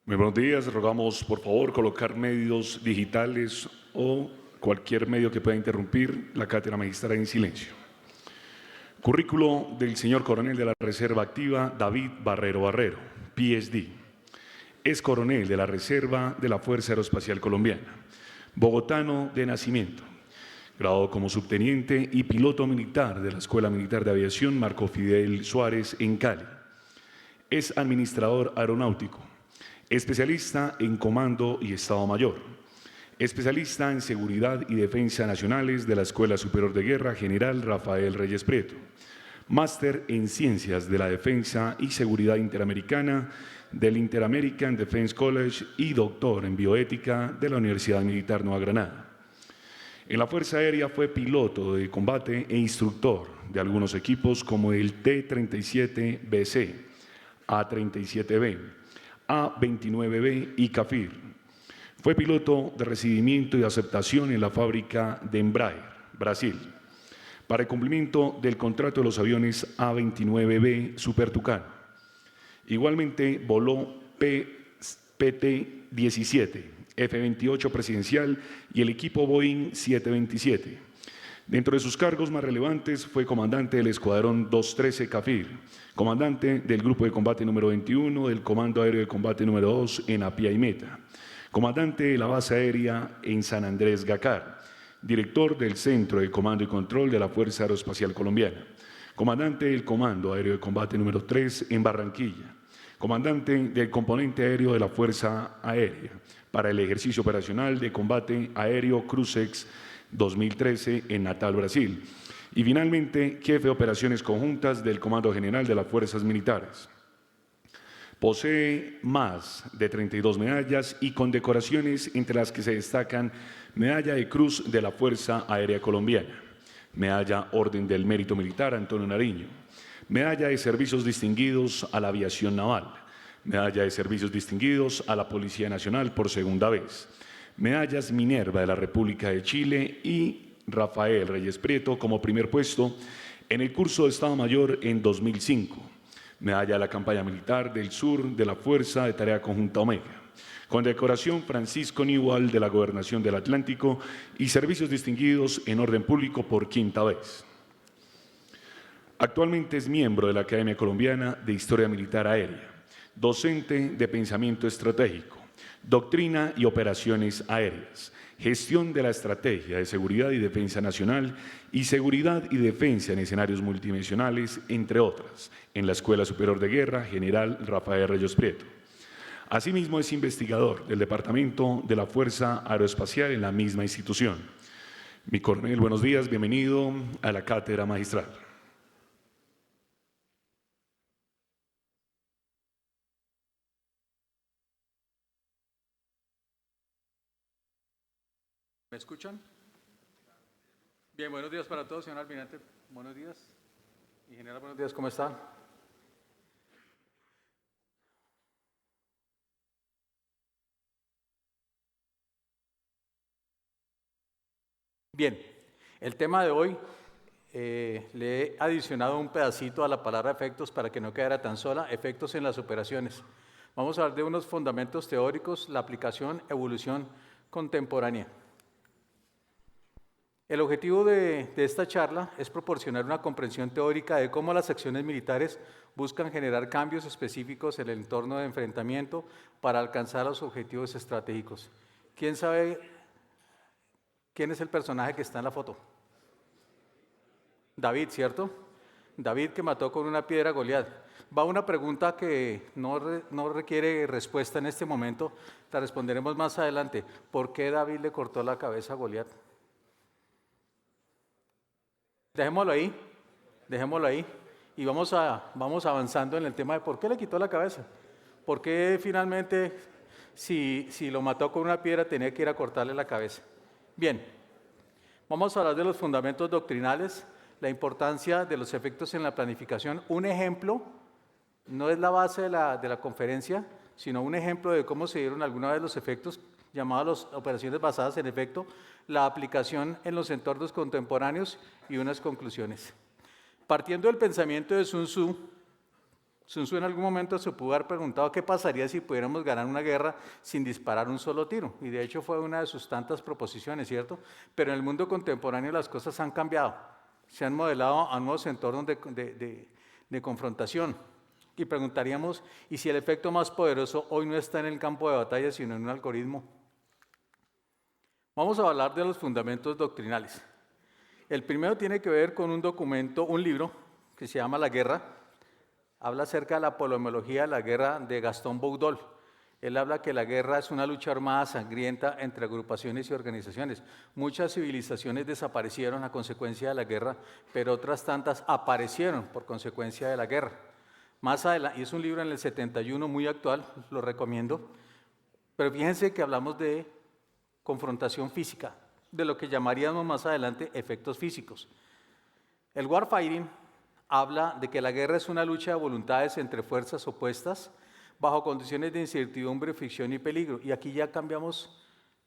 Muy buenos días, rogamos por favor colocar medios digitales o cualquier medio que pueda interrumpir la cátedra magistral en silencio. Currículo del señor coronel de la Reserva Activa David Barrero Barrero, PSD. Es coronel de la Reserva de la Fuerza Aeroespacial Colombiana, bogotano de nacimiento, graduado como subteniente y piloto militar de la Escuela Militar de Aviación Marco Fidel Suárez en Cali. Es administrador aeronáutico, especialista en Comando y Estado Mayor, especialista en Seguridad y Defensa Nacionales de la Escuela Superior de Guerra General Rafael Reyes Prieto, máster en Ciencias de la Defensa y Seguridad Interamericana del Inter-American Defense College y doctor en Bioética de la Universidad Militar Nueva Granada. En la Fuerza Aérea fue piloto de combate e instructor de algunos equipos como el T-37BC, A-37B, A-29B y CAFIR. Fue piloto de recibimiento y aceptación en la fábrica de Embraer, Brasil, para el cumplimiento del contrato de los aviones A-29B Super Tucano. Igualmente voló PT-17, F-28 presidencial y el equipo Boeing 727. Dentro de sus cargos más relevantes fue comandante del Escuadrón 213 CAFIR, comandante del Grupo de Combate número 21 del Comando Aéreo de Combate número 2 en Apia y Meta, comandante de la Base Aérea en San Andrés Gacar, director del Centro de Comando y Control de la Fuerza Aeroespacial Colombiana, comandante del Comando Aéreo de Combate número 3 en Barranquilla, comandante del Componente Aéreo de la Fuerza Aérea para el Ejercicio Operacional de Combate Aéreo Cruzex 2013 en Natal, Brasil, y finalmente jefe de operaciones conjuntas del Comando General de las Fuerzas Militares. Posee más de 32 medallas y condecoraciones, entre las que se destacan Medalla de Cruz de la Fuerza Aérea Colombiana, Medalla Orden del Mérito Militar Antonio Nariño, Medalla de Servicios Distinguidos a la Aviación Naval, Medalla de Servicios Distinguidos a la Policía Nacional por segunda vez, Medallas Minerva de la República de Chile y Rafael Reyes Prieto como primer puesto en el curso de Estado Mayor en 2005, Medalla de la Campaña Militar del Sur de la Fuerza de Tarea Conjunta Omega, condecoración Francisco Nigual de la Gobernación del Atlántico y servicios distinguidos en orden público por quinta vez. Actualmente es miembro de la Academia Colombiana de Historia Militar Aérea, docente de Pensamiento Estratégico, Doctrina y Operaciones Aéreas, Gestión de la Estrategia de Seguridad y Defensa Nacional y Seguridad y Defensa en Escenarios Multidimensionales, entre otras, en la Escuela Superior de Guerra General Rafael Reyes Prieto. Asimismo, es investigador del Departamento de la Fuerza Aeroespacial en la misma institución. Mi coronel, buenos días, bienvenido a la cátedra magistral. ¿Me escuchan? Bien, buenos días para todos, señor almirante. Buenos días. Y general, buenos días, ¿cómo están? Bien, el tema de hoy le he adicionado un pedacito a la palabra efectos para que no quedara tan sola, efectos en las operaciones. Vamos a hablar de unos fundamentos teóricos, la aplicación, evolución contemporánea. El objetivo de esta charla es proporcionar una comprensión teórica de cómo las acciones militares buscan generar cambios específicos en el entorno de enfrentamiento para alcanzar los objetivos estratégicos. ¿Quién sabe quién es el personaje que está en la foto? David, ¿cierto? David, que mató con una piedra a Goliat. Va una pregunta que no requiere respuesta en este momento, la responderemos más adelante. ¿Por qué David le cortó la cabeza a Goliat? Dejémoslo ahí y vamos avanzando en el tema de por qué le quitó la cabeza. ¿Por qué finalmente, si lo mató con una piedra, tenía que ir a cortarle la cabeza? Bien, vamos a hablar de los fundamentos doctrinales, la importancia de los efectos en la planificación. Un ejemplo, no es la base de la conferencia, sino un ejemplo de cómo se dieron alguna vez los efectos, llamadas operaciones basadas en efecto, la aplicación en los entornos contemporáneos y unas conclusiones. Partiendo del pensamiento de Sun Tzu, Sun Tzu en algún momento se pudo haber preguntado qué pasaría si pudiéramos ganar una guerra sin disparar un solo tiro. Y de hecho fue una de sus tantas proposiciones, ¿cierto? Pero en el mundo contemporáneo las cosas han cambiado. Se han modelado a nuevos entornos de confrontación. Y preguntaríamos, ¿y si el efecto más poderoso hoy no está en el campo de batalla, sino en un algoritmo? Vamos a hablar de los fundamentos doctrinales. El primero tiene que ver con un documento, un libro, que se llama La Guerra. Habla acerca de la polemología de la guerra de Gastón Boudol. Él habla que la guerra es una lucha armada sangrienta entre agrupaciones y organizaciones. Muchas civilizaciones desaparecieron a consecuencia de la guerra, pero otras tantas aparecieron por consecuencia de la guerra. Más adelante, y es un libro en el 71 muy actual, lo recomiendo, pero fíjense que hablamos de confrontación física, de lo que llamaríamos más adelante efectos físicos. El warfighting habla de que la guerra es una lucha de voluntades entre fuerzas opuestas bajo condiciones de incertidumbre, fricción y peligro. Y aquí ya cambiamos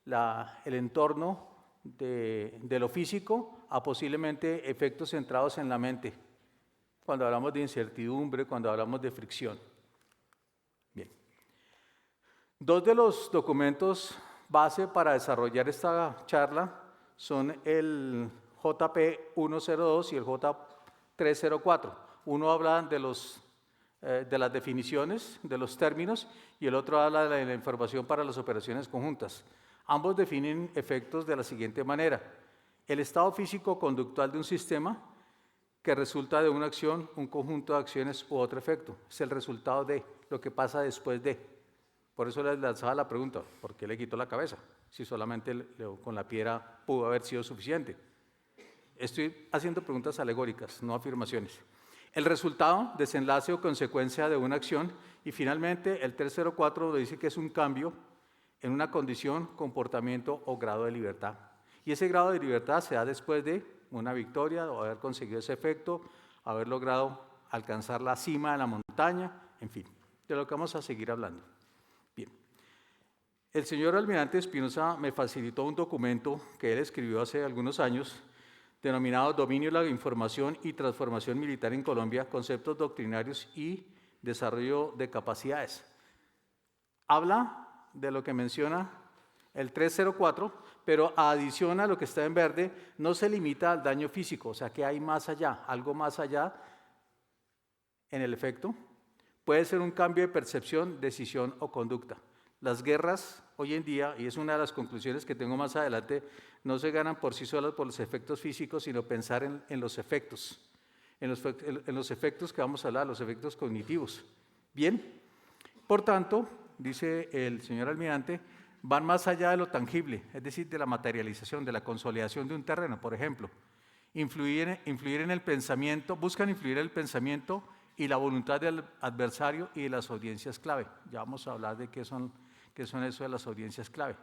el entorno de lo físico a posiblemente efectos centrados en la mente, cuando hablamos de incertidumbre, cuando hablamos de fricción. Bien. Dos de los documentos base para desarrollar esta charla son el JP 102 y el J304. Uno habla de las definiciones, de los términos, y el otro habla de la información para las operaciones conjuntas. Ambos definen efectos de la siguiente manera: el estado físico conductual de un sistema que resulta de una acción, un conjunto de acciones u otro efecto. Es el resultado de lo que pasa después de. Por eso les lanzaba la pregunta, ¿por qué le quitó la cabeza? Si solamente con la piedra pudo haber sido suficiente. Estoy haciendo preguntas alegóricas, no afirmaciones. El resultado, desenlace o consecuencia de una acción. Y finalmente el 304 dice que es un cambio en una condición, comportamiento o grado de libertad. Y ese grado de libertad se da después de una victoria o haber conseguido ese efecto, haber logrado alcanzar la cima de la montaña, en fin, de lo que vamos a seguir hablando. Bien. El señor Almirante Espinosa me facilitó un documento que él escribió hace algunos años, denominado Dominio de la Información y Transformación Militar en Colombia, Conceptos Doctrinarios y Desarrollo de Capacidades. Habla de lo que menciona el 304, pero adiciona lo que está en verde, no se limita al daño físico, o sea que hay más allá, algo más allá en el efecto. Puede ser un cambio de percepción, decisión o conducta. Las guerras hoy en día, y es una de las conclusiones que tengo más adelante, no se ganan por sí solas por los efectos físicos, sino pensar en los efectos, en los efectos que vamos a hablar, los efectos cognitivos. Bien, por tanto, dice el señor Almirante, van más allá de lo tangible, es decir, de la materialización, de la consolidación de un terreno, por ejemplo. Influir en el pensamiento, buscan influir en el pensamiento y la voluntad del adversario y de las audiencias clave. Ya vamos a hablar de qué son eso de las audiencias clave.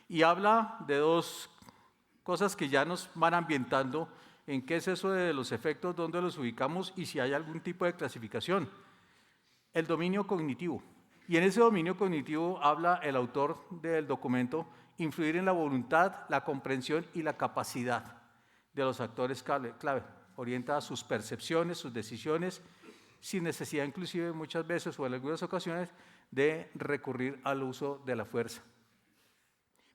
Y habla de dos cosas que ya nos van ambientando en qué es eso de los efectos, dónde los ubicamos y si hay algún tipo de clasificación. El dominio cognitivo. Y en ese dominio cognitivo habla el autor del documento, influir en la voluntad, la comprensión y la capacidad de los actores clave. Orienta sus percepciones, sus decisiones, sin necesidad inclusive muchas veces o en algunas ocasiones de recurrir al uso de la fuerza.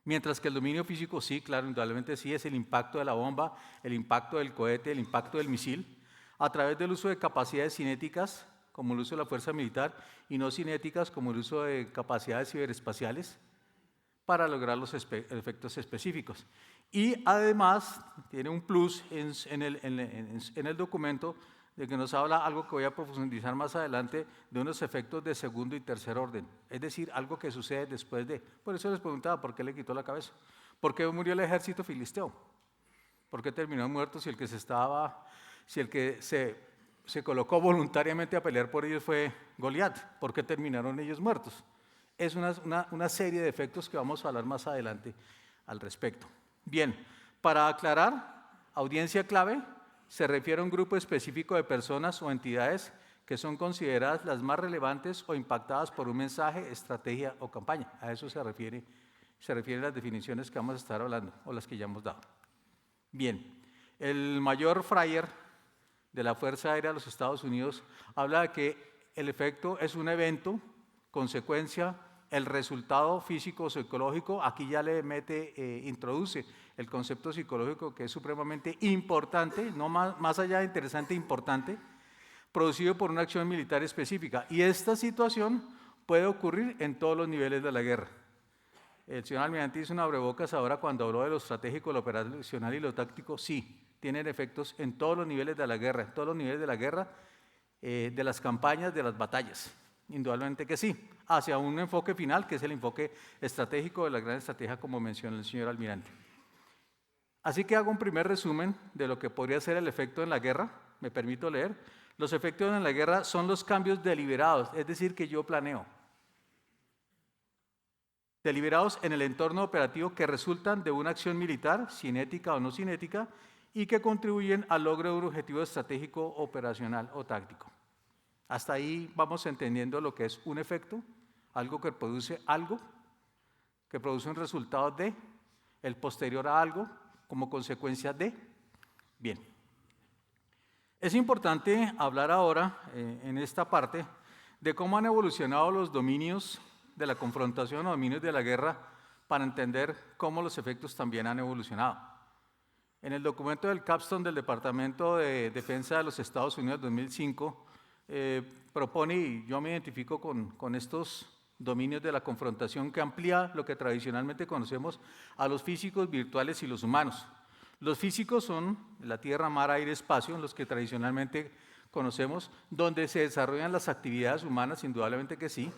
Mientras que el dominio físico sí, claro, indudablemente sí, es el impacto de la bomba, el impacto del cohete, el impacto del misil, a través del uso de capacidades cinéticas, como el uso de la fuerza militar, y no cinéticas, como el uso de capacidades ciberespaciales, para lograr los efectos específicos. Y además tiene un plus en el documento de que nos habla algo que voy a profundizar más adelante, de unos efectos de segundo y tercer orden, es decir, algo que sucede después de. Por eso les preguntaba, ¿por qué le quitó la cabeza? ¿Por qué murió el ejército filisteo? ¿Por qué terminó muerto si el que se colocó voluntariamente a pelear por ellos fue Goliat? ¿Por qué terminaron ellos muertos? Es una serie de efectos que vamos a hablar más adelante al respecto. Bien, para aclarar, audiencia clave se refiere a un grupo específico de personas o entidades que son consideradas las más relevantes o impactadas por un mensaje, estrategia o campaña. A eso se refieren las definiciones que vamos a estar hablando o las que ya hemos dado. Bien, el mayor Freyer de la Fuerza Aérea de los Estados Unidos habla de que el efecto es un evento, consecuencia, el resultado físico o psicológico. Aquí ya le introduce el concepto psicológico, que es supremamente importante, no más allá de interesante, importante, producido por una acción militar específica. Y esta situación puede ocurrir en todos los niveles de la guerra. El señor almirante hizo una abrebocas ahora cuando habló de lo estratégico, lo operacional y lo táctico. Sí, tienen efectos en todos los niveles de la guerra, en todos los niveles de la guerra, de las campañas, de las batallas. Indudablemente que sí, hacia un enfoque final, que es el enfoque estratégico de la gran estrategia, como mencionó el señor almirante. Así que hago un primer resumen de lo que podría ser el efecto en la guerra. Me permito leer. Los efectos en la guerra son los cambios deliberados, es decir, que yo planeo. Deliberados en el entorno operativo que resultan de una acción militar, cinética o no cinética, y que contribuyen al logro de un objetivo estratégico, operacional o táctico. Hasta ahí vamos entendiendo lo que es un efecto, algo que produce algo, que produce un resultado de, el posterior a algo, como consecuencia de. Bien. Es importante hablar ahora, en esta parte, de cómo han evolucionado los dominios de la confrontación o dominios de la guerra para entender cómo los efectos también han evolucionado. En el documento del Capstone del Departamento de Defensa de los Estados Unidos 2005, propone, y yo me identifico con estos dominios de la confrontación, que amplía lo que tradicionalmente conocemos a los físicos, virtuales y los humanos. Los físicos son la tierra, mar, aire, espacio, los que tradicionalmente conocemos, donde se desarrollan las actividades humanas, indudablemente que sí.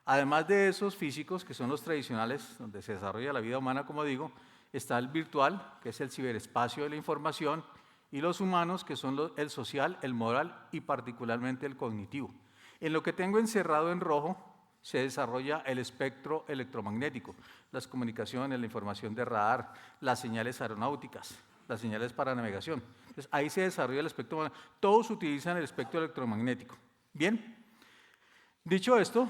Además de esos físicos, que son los tradicionales, donde se desarrolla la vida humana, como digo, está el virtual, que es el ciberespacio de la información, y los humanos, que son el social, el moral y particularmente el cognitivo. En lo que tengo encerrado en rojo se desarrolla el espectro electromagnético, las comunicaciones, la información de radar, las señales aeronáuticas, las señales para navegación. Entonces, ahí se desarrolla el espectro magnético. Todos utilizan el espectro electromagnético. Bien, dicho esto,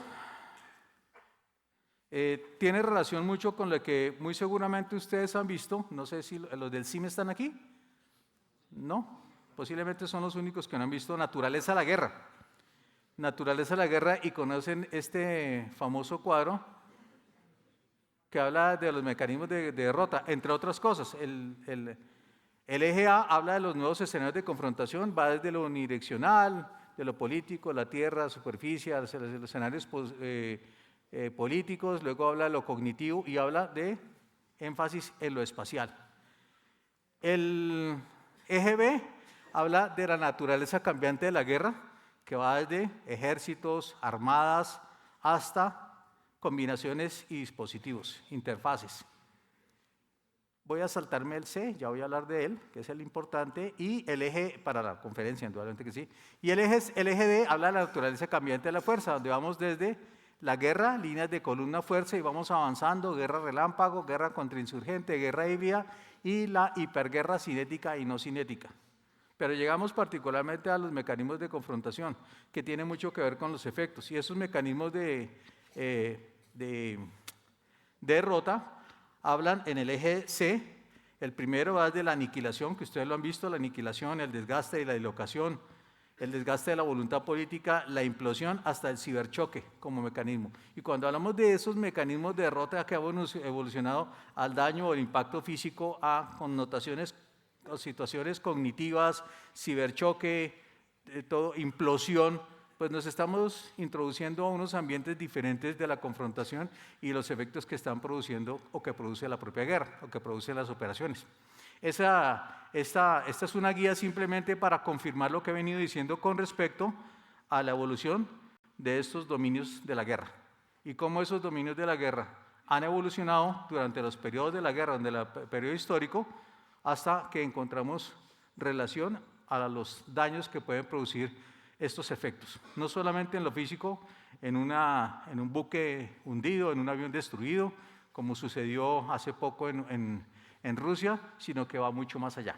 tiene relación mucho con lo que muy seguramente ustedes han visto. No sé si los del CIME están aquí. No, posiblemente son los únicos que no han visto Naturaleza de la Guerra. Naturaleza de la Guerra, y conocen este famoso cuadro que habla de los mecanismos de derrota, entre otras cosas. El eje A habla de los nuevos escenarios de confrontación, va desde lo unidireccional, de lo político, la tierra, la superficie, los escenarios políticos, luego habla de lo cognitivo y habla de énfasis en lo espacial. El eje B habla de la naturaleza cambiante de la guerra, que va desde ejércitos, armadas, hasta combinaciones y dispositivos, interfaces. Voy a saltarme el C, ya voy a hablar de él, que es el importante, y el eje, para la conferencia, indudablemente que sí, y el eje D habla de la naturaleza cambiante de la fuerza, donde vamos desde la guerra, líneas de columna, fuerza, y vamos avanzando, guerra relámpago, guerra contrainsurgente, guerra híbrida, y la hiperguerra cinética y no cinética. Pero llegamos particularmente a los mecanismos de confrontación, que tienen mucho que ver con los efectos, y esos mecanismos de derrota hablan en el eje C. El primero va de la aniquilación, que ustedes lo han visto, la aniquilación, el desgaste y la dislocación, el desgaste de la voluntad política, la implosión, hasta el ciberchoque como mecanismo. Y cuando hablamos de esos mecanismos de derrota que han evolucionado al daño o el impacto físico, a connotaciones o situaciones cognitivas, ciberchoque, todo, implosión, pues nos estamos introduciendo a unos ambientes diferentes de la confrontación y los efectos que están produciendo o que produce la propia guerra o que producen las operaciones. Esta es una guía simplemente para confirmar lo que he venido diciendo con respecto a la evolución de estos dominios de la guerra y cómo esos dominios de la guerra han evolucionado durante los periodos de la guerra, durante el periodo histórico, hasta que encontramos relación a los daños que pueden producir estos efectos, no solamente en lo físico, en un buque hundido, en un avión destruido, como sucedió hace poco en Rusia, sino que va mucho más allá.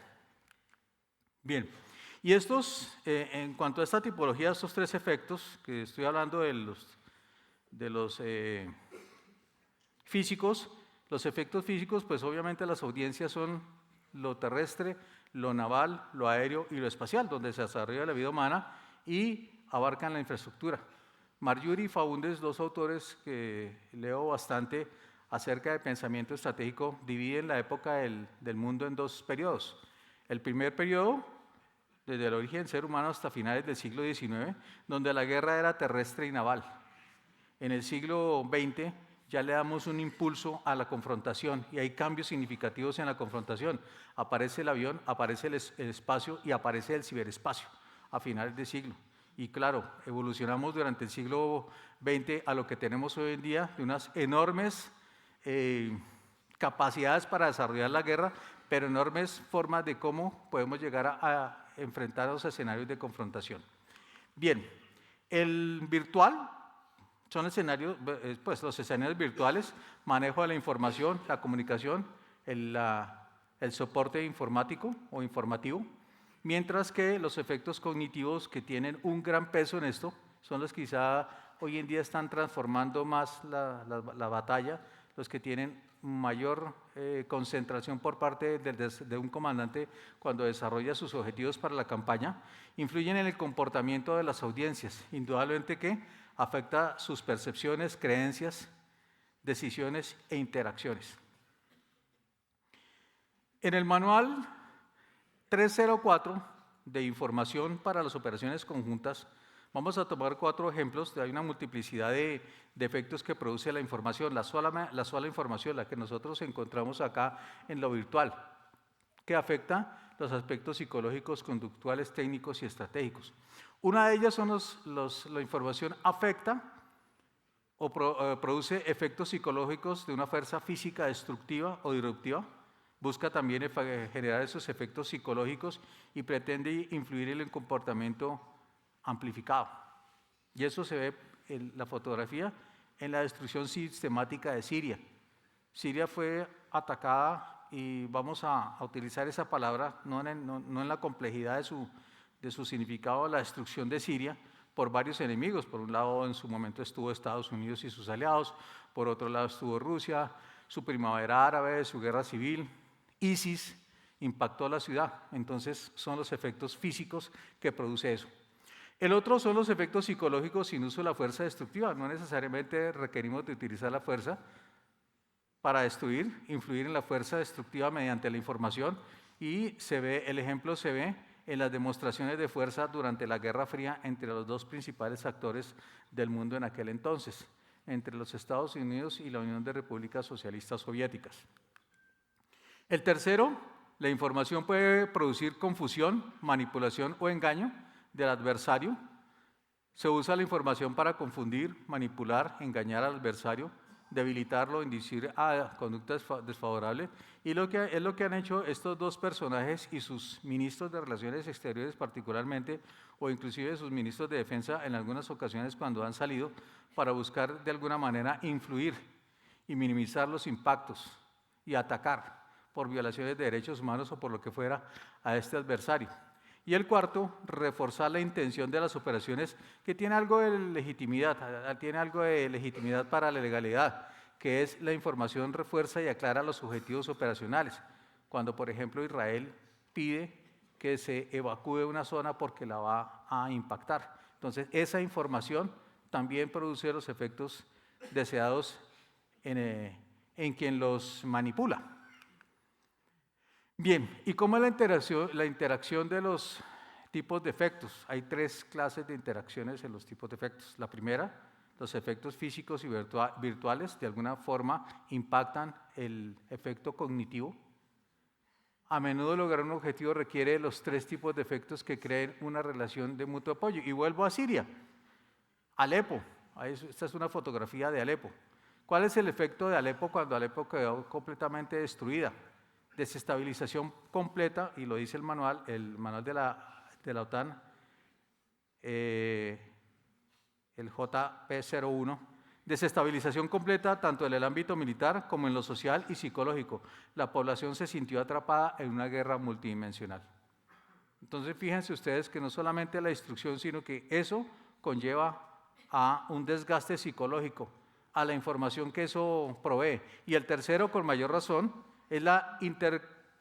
Bien, y en cuanto a esta tipología, estos tres efectos, que estoy hablando de los físicos, los efectos físicos, pues obviamente las audiencias son lo terrestre, lo naval, lo aéreo y lo espacial, donde se desarrolla la vida humana y abarcan la infraestructura. Marjorie y Faundes, dos autores que leo bastante acerca de pensamiento estratégico, dividen la época del mundo en dos periodos. El primer periodo, desde el origen del ser humano hasta finales del siglo XIX, donde la guerra era terrestre y naval. En el siglo XX ya le damos un impulso a la confrontación y hay cambios significativos en la confrontación. Aparece el avión, aparece el espacio y aparece el ciberespacio a finales de siglo. Y claro, evolucionamos durante el siglo XX a lo que tenemos hoy en día, de unas enormes capacidades para desarrollar la guerra, pero enormes formas de cómo podemos llegar a enfrentar los escenarios de confrontación. Bien, el virtual son escenarios, pues los escenarios virtuales, manejo de la información, la comunicación, el soporte informático o informativo, mientras que los efectos cognitivos que tienen un gran peso en esto son los que quizá hoy en día están transformando más la batalla, los que tienen mayor concentración por parte de un comandante cuando desarrolla sus objetivos para la campaña, influyen en el comportamiento de las audiencias, indudablemente que afecta sus percepciones, creencias, decisiones e interacciones. En el manual 304 de información para las operaciones conjuntas, vamos a tomar 4 ejemplos. Hay una multiplicidad de efectos que produce la información, la sola información, la que nosotros encontramos acá en lo virtual, que afecta los aspectos psicológicos, conductuales, técnicos y estratégicos. Una de ellas son la información afecta o produce efectos psicológicos de una fuerza física destructiva o disruptiva. Busca también generar esos efectos psicológicos y pretende influir en el comportamiento amplificado. Y eso se ve en la fotografía en la destrucción sistemática de Siria. Siria fue atacada, y vamos a utilizar esa palabra, no en la complejidad de su significado, la destrucción de Siria, por varios enemigos. Por un lado, en su momento estuvo Estados Unidos y sus aliados, por otro lado estuvo Rusia, su primavera árabe, su guerra civil, ISIS impactó la ciudad. Entonces son los efectos físicos que produce eso. El otro son los efectos psicológicos sin uso de la fuerza destructiva. No necesariamente requerimos de utilizar la fuerza para destruir, influir en la fuerza destructiva mediante la información, y el ejemplo se ve en las demostraciones de fuerza durante la Guerra Fría entre los dos principales actores del mundo en aquel entonces, entre los Estados Unidos y la Unión de Repúblicas Socialistas Soviéticas. El tercero, la información puede producir confusión, manipulación o engaño del adversario. Se usa la información para confundir, manipular, engañar al adversario, debilitarlo, inducir a conductas desfavorables, y es lo que han hecho estos dos personajes y sus ministros de Relaciones Exteriores particularmente, o inclusive sus ministros de Defensa en algunas ocasiones cuando han salido para buscar de alguna manera influir y minimizar los impactos y atacar por violaciones de derechos humanos o por lo que fuera a este adversario. Y el cuarto, reforzar la intención de las operaciones, que tiene algo de legitimidad, para la legalidad, que es la información refuerza y aclara los objetivos operacionales. Cuando, por ejemplo, Israel pide que se evacúe una zona porque la va a impactar. Entonces, esa información también produce los efectos deseados en quien los manipula. Bien, ¿y cómo es la interacción de los tipos de efectos? Hay 3 clases de interacciones en los tipos de efectos. La primera, los efectos físicos y virtuales de alguna forma impactan el efecto cognitivo. A menudo lograr un objetivo requiere los 3 tipos de efectos que creen una relación de mutuo apoyo. Y vuelvo a Siria, Alepo. Esta es una fotografía de Alepo. ¿Cuál es el efecto de Alepo cuando Alepo quedó completamente destruida? Desestabilización completa, y lo dice el manual de la OTAN, el JP01, desestabilización completa tanto en el ámbito militar como en lo social y psicológico. La población se sintió atrapada en una guerra multidimensional. Entonces, fíjense ustedes que no solamente la destrucción, sino que eso conlleva a un desgaste psicológico, a la información que eso provee. Y el tercero, con mayor razón, es la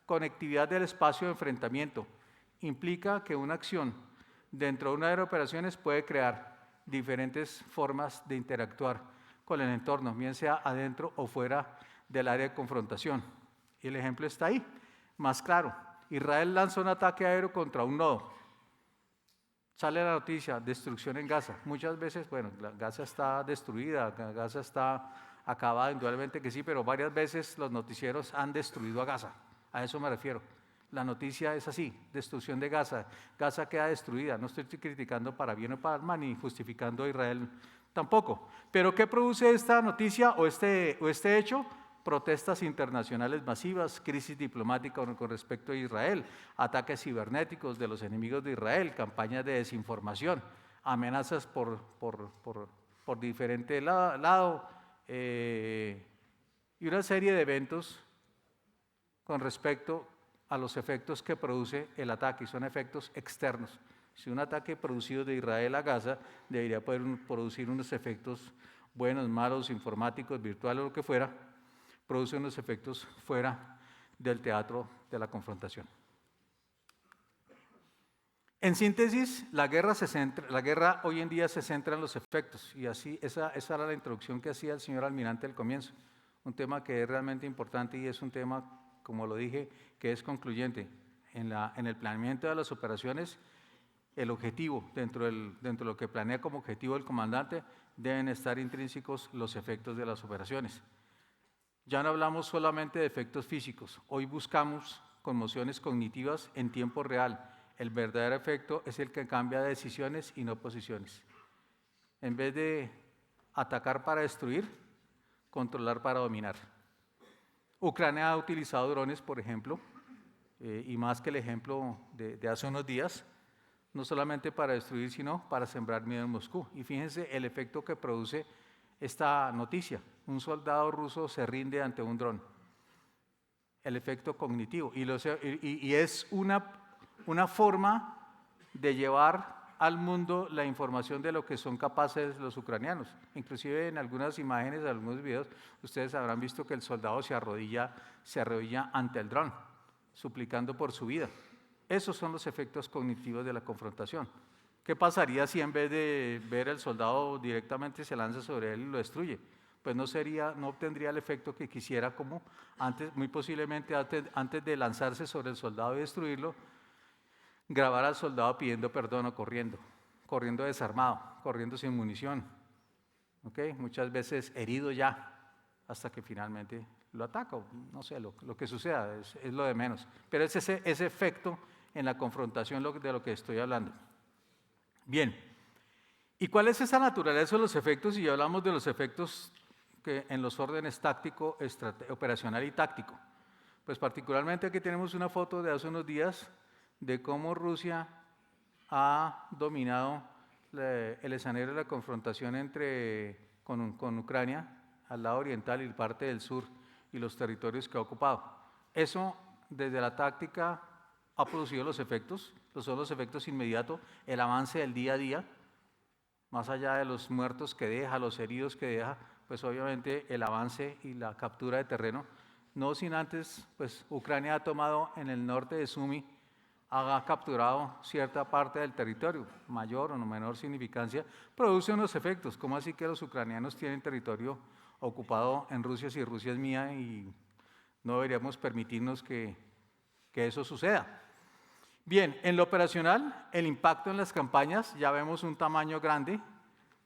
conectividad del espacio de enfrentamiento. Implica que una acción dentro de una de las operaciones puede crear diferentes formas de interactuar con el entorno, bien sea adentro o fuera del área de confrontación. Y el ejemplo está ahí, más claro. Israel lanza un ataque aéreo contra un nodo. Sale la noticia, destrucción en Gaza. Muchas veces, bueno, Gaza está destruida, Gaza está acabada, indudablemente que sí, pero varias veces los noticieros han destruido a Gaza. A eso me refiero. La noticia es así, destrucción de Gaza. Gaza queda destruida. No estoy criticando para bien o para mal, ni justificando a Israel tampoco. Pero ¿qué produce esta noticia o este hecho? Protestas internacionales masivas, crisis diplomática con respecto a Israel, ataques cibernéticos de los enemigos de Israel, campañas de desinformación, amenazas por diferente lado y una serie de eventos con respecto a los efectos que produce el ataque, y son efectos externos. Si un ataque producido de Israel a Gaza debería poder producir unos efectos buenos, malos, informáticos, virtuales, lo que fuera, produce unos efectos fuera del teatro de la confrontación. En síntesis, la guerra hoy en día se centra en los efectos, y así esa era la introducción que hacía el señor almirante al comienzo, un tema que es realmente importante y es un tema, como lo dije, que es concluyente. En el planeamiento de las operaciones, el objetivo, dentro de lo que planea como objetivo el comandante, deben estar intrínsecos los efectos de las operaciones. Ya no hablamos solamente de efectos físicos, hoy buscamos conmociones cognitivas en tiempo real. El verdadero efecto es el que cambia decisiones y no posiciones. En vez de atacar para destruir, controlar para dominar. Ucrania ha utilizado drones, por ejemplo, y más que el ejemplo de hace unos días, no solamente para destruir, sino para sembrar miedo en Moscú. Y fíjense el efecto que produce esta noticia. Un soldado ruso se rinde ante un dron. El efecto cognitivo. Y es una forma de llevar al mundo la información de lo que son capaces los ucranianos. Inclusive en algunas imágenes, en algunos videos, ustedes habrán visto que el soldado se arrodilla ante el dron, suplicando por su vida. Esos son los efectos cognitivos de la confrontación. ¿Qué pasaría si en vez de ver al soldado directamente se lanza sobre él y lo destruye? Pues no obtendría el efecto que quisiera, como antes, muy posiblemente antes de lanzarse sobre el soldado y destruirlo, grabar al soldado pidiendo perdón o corriendo desarmado, corriendo sin munición, ¿okay? Muchas veces herido ya, hasta que finalmente lo ataca, no sé, lo que suceda, es lo de menos. Pero es ese efecto en la confrontación de lo que estoy hablando. Bien, ¿y cuál es esa naturaleza de los efectos? Y ya hablamos de los efectos que en los órdenes táctico, operacional y táctico. Pues particularmente aquí tenemos una foto de hace unos días de cómo Rusia ha dominado el escenario de la confrontación con Ucrania, al lado oriental y parte del sur, y los territorios que ha ocupado. Eso, desde la táctica, ha producido los efectos, son los efectos inmediatos, el avance del día a día, más allá de los muertos que deja, los heridos que deja, pues obviamente el avance y la captura de terreno. No sin antes, pues Ucrania ha tomado en el norte de Sumy, ha capturado cierta parte del territorio, mayor o no menor significancia, produce unos efectos. ¿Cómo así que los ucranianos tienen territorio ocupado en Rusia si Rusia es mía y no deberíamos permitirnos que eso suceda? Bien, en lo operacional, el impacto en las campañas, ya vemos un tamaño grande,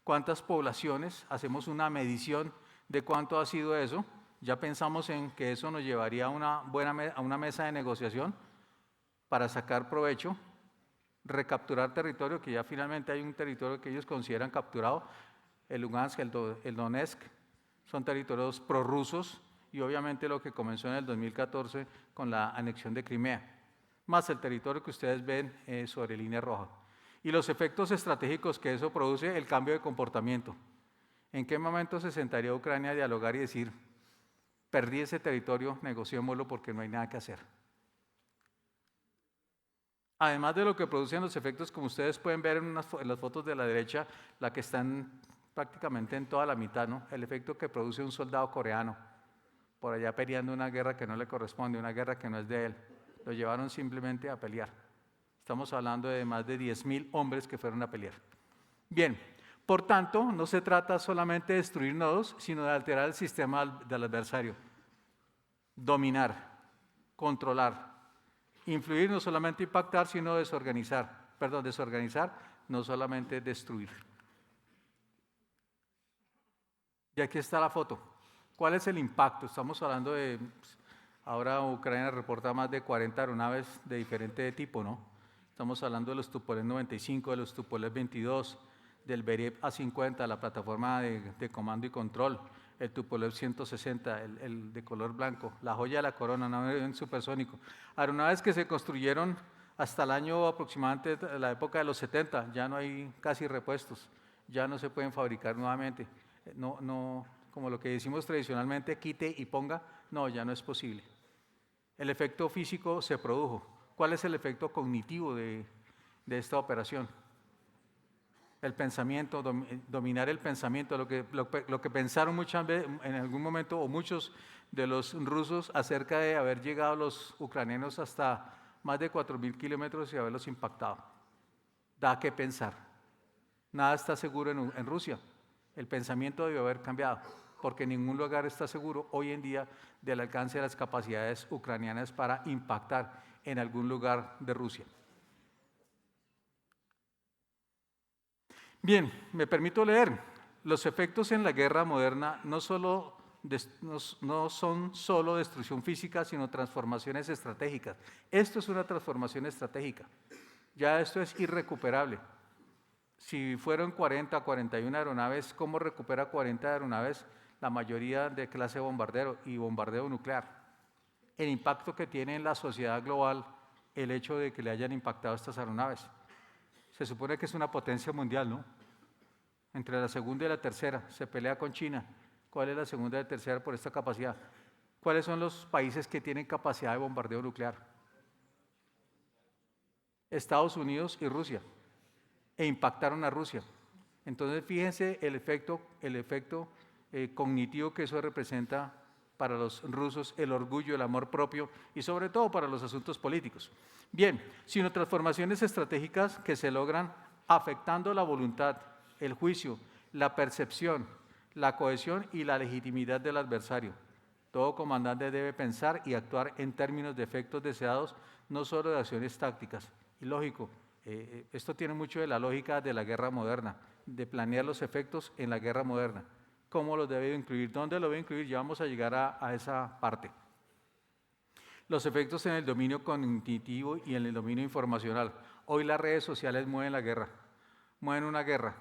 cuántas poblaciones, hacemos una medición de cuánto ha sido eso, ya pensamos en que eso nos llevaría a una mesa de negociación para sacar provecho, recapturar territorio, que ya finalmente hay un territorio que ellos consideran capturado, el Lugansk, el Donetsk, son territorios prorrusos, y obviamente lo que comenzó en el 2014 con la anexión de Crimea, más el territorio que ustedes ven sobre línea roja. Y los efectos estratégicos que eso produce, el cambio de comportamiento. ¿En qué momento se sentaría Ucrania a dialogar y decir, perdí ese territorio, negociémoslo porque no hay nada que hacer? Además de lo que producen los efectos, como ustedes pueden ver en las fotos de la derecha, la que están prácticamente en toda la mitad, ¿no? El efecto que produce un soldado coreano por allá peleando una guerra que no le corresponde, una guerra que no es de él. Lo llevaron simplemente a pelear. Estamos hablando de más de 10.000 hombres que fueron a pelear. Bien, por tanto, no se trata solamente de destruir nodos, sino de alterar el sistema del adversario. Dominar, controlar, influir, no solamente impactar, sino desorganizar. Perdón, desorganizar, no solamente destruir. Y aquí está la foto. ¿Cuál es el impacto? Estamos hablando de, ahora Ucrania reporta más de 40 aeronaves de diferente tipo, ¿no? Estamos hablando de los Tupolev 95, de los Tupolev 22, del Beriev A-50, la plataforma de comando y control, el Tupolev 160, el de color blanco, la joya de la corona, un avión supersónico. Aeronaves que se construyeron hasta el año aproximadamente, la época de los 70, ya no hay casi repuestos, ya no se pueden fabricar nuevamente. No, como lo que decimos tradicionalmente, quite y ponga, no, ya no es posible. El efecto físico se produjo. ¿Cuál es el efecto cognitivo de esta operación? El pensamiento, dominar el pensamiento, lo que pensaron muchas veces, en algún momento, o muchos de los rusos acerca de haber llegado los ucranianos hasta más de 4.000 kilómetros y haberlos impactado. Da que pensar. Nada está seguro en Rusia. El pensamiento debió haber cambiado, porque ningún lugar está seguro hoy en día del alcance de las capacidades ucranianas para impactar en algún lugar de Rusia. Bien, me permito leer. Los efectos en la guerra moderna no son solo destrucción física, sino transformaciones estratégicas. Esto es una transformación estratégica. Ya esto es irrecuperable. Si fueron 40, 41 aeronaves, ¿cómo recupera 40 aeronaves? La mayoría de clase bombardero y bombardeo nuclear. El impacto que tiene en la sociedad global el hecho de que le hayan impactado estas aeronaves. Se supone que es una potencia mundial, ¿no? Entre la segunda y la tercera, se pelea con China. ¿Cuál es la segunda y la tercera por esta capacidad? ¿Cuáles son los países que tienen capacidad de bombardeo nuclear? Estados Unidos y Rusia. E impactaron a Rusia. Entonces, fíjense el efecto cognitivo que eso representa para los rusos, el orgullo, el amor propio y sobre todo para los asuntos políticos. Bien, sino transformaciones estratégicas que se logran afectando la voluntad, el juicio, la percepción, la cohesión y la legitimidad del adversario. Todo comandante debe pensar y actuar en términos de efectos deseados, no solo de acciones tácticas. Y lógico, esto tiene mucho de la lógica de la guerra moderna, de planear los efectos en la guerra moderna. ¿Cómo los debe incluir? ¿Dónde lo debe incluir? Ya vamos a llegar a esa parte. Los efectos en el dominio cognitivo y en el dominio informacional. Hoy las redes sociales mueven la guerra, mueven una guerra.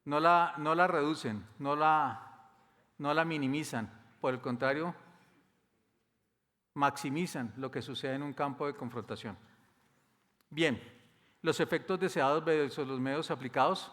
No la reducen, no la minimizan. Por el contrario, maximizan lo que sucede en un campo de confrontación. Bien, los efectos deseados versus los medios aplicados.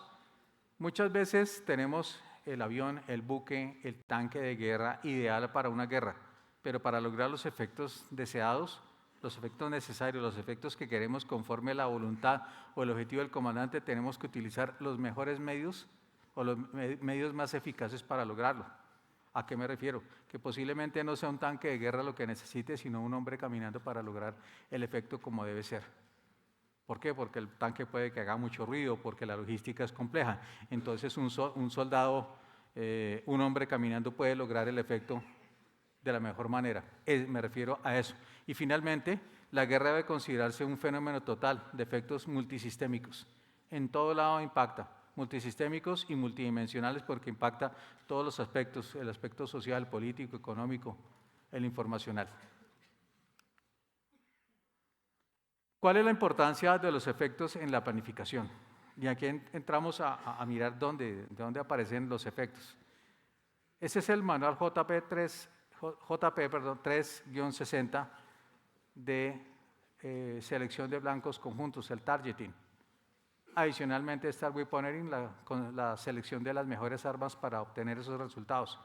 Muchas veces tenemos el avión, el buque, el tanque de guerra ideal para una guerra, pero para lograr los efectos deseados, los efectos necesarios, los efectos que queremos conforme a la voluntad o el objetivo del comandante, tenemos que utilizar los mejores medios o los medios más eficaces para lograrlo. ¿A qué me refiero? Que posiblemente no sea un tanque de guerra lo que necesite, sino un hombre caminando para lograr el efecto como debe ser. ¿Por qué? Porque el tanque puede que haga mucho ruido, porque la logística es compleja. Entonces un soldado, un hombre caminando puede lograr el efecto de la mejor manera. Me refiero a eso. Y finalmente, la guerra debe considerarse un fenómeno total de efectos multisistémicos. En todo lado impacta, multisistémicos y multidimensionales porque impacta todos los aspectos, el aspecto social, político, económico, el informacional. ¿Cuál es la importancia de los efectos en la planificación? Y aquí entramos a mirar de dónde aparecen los efectos. Ese es el manual JP 3-60 de selección de blancos conjuntos, el targeting. Adicionalmente está el weaponering, con la selección de las mejores armas para obtener esos resultados.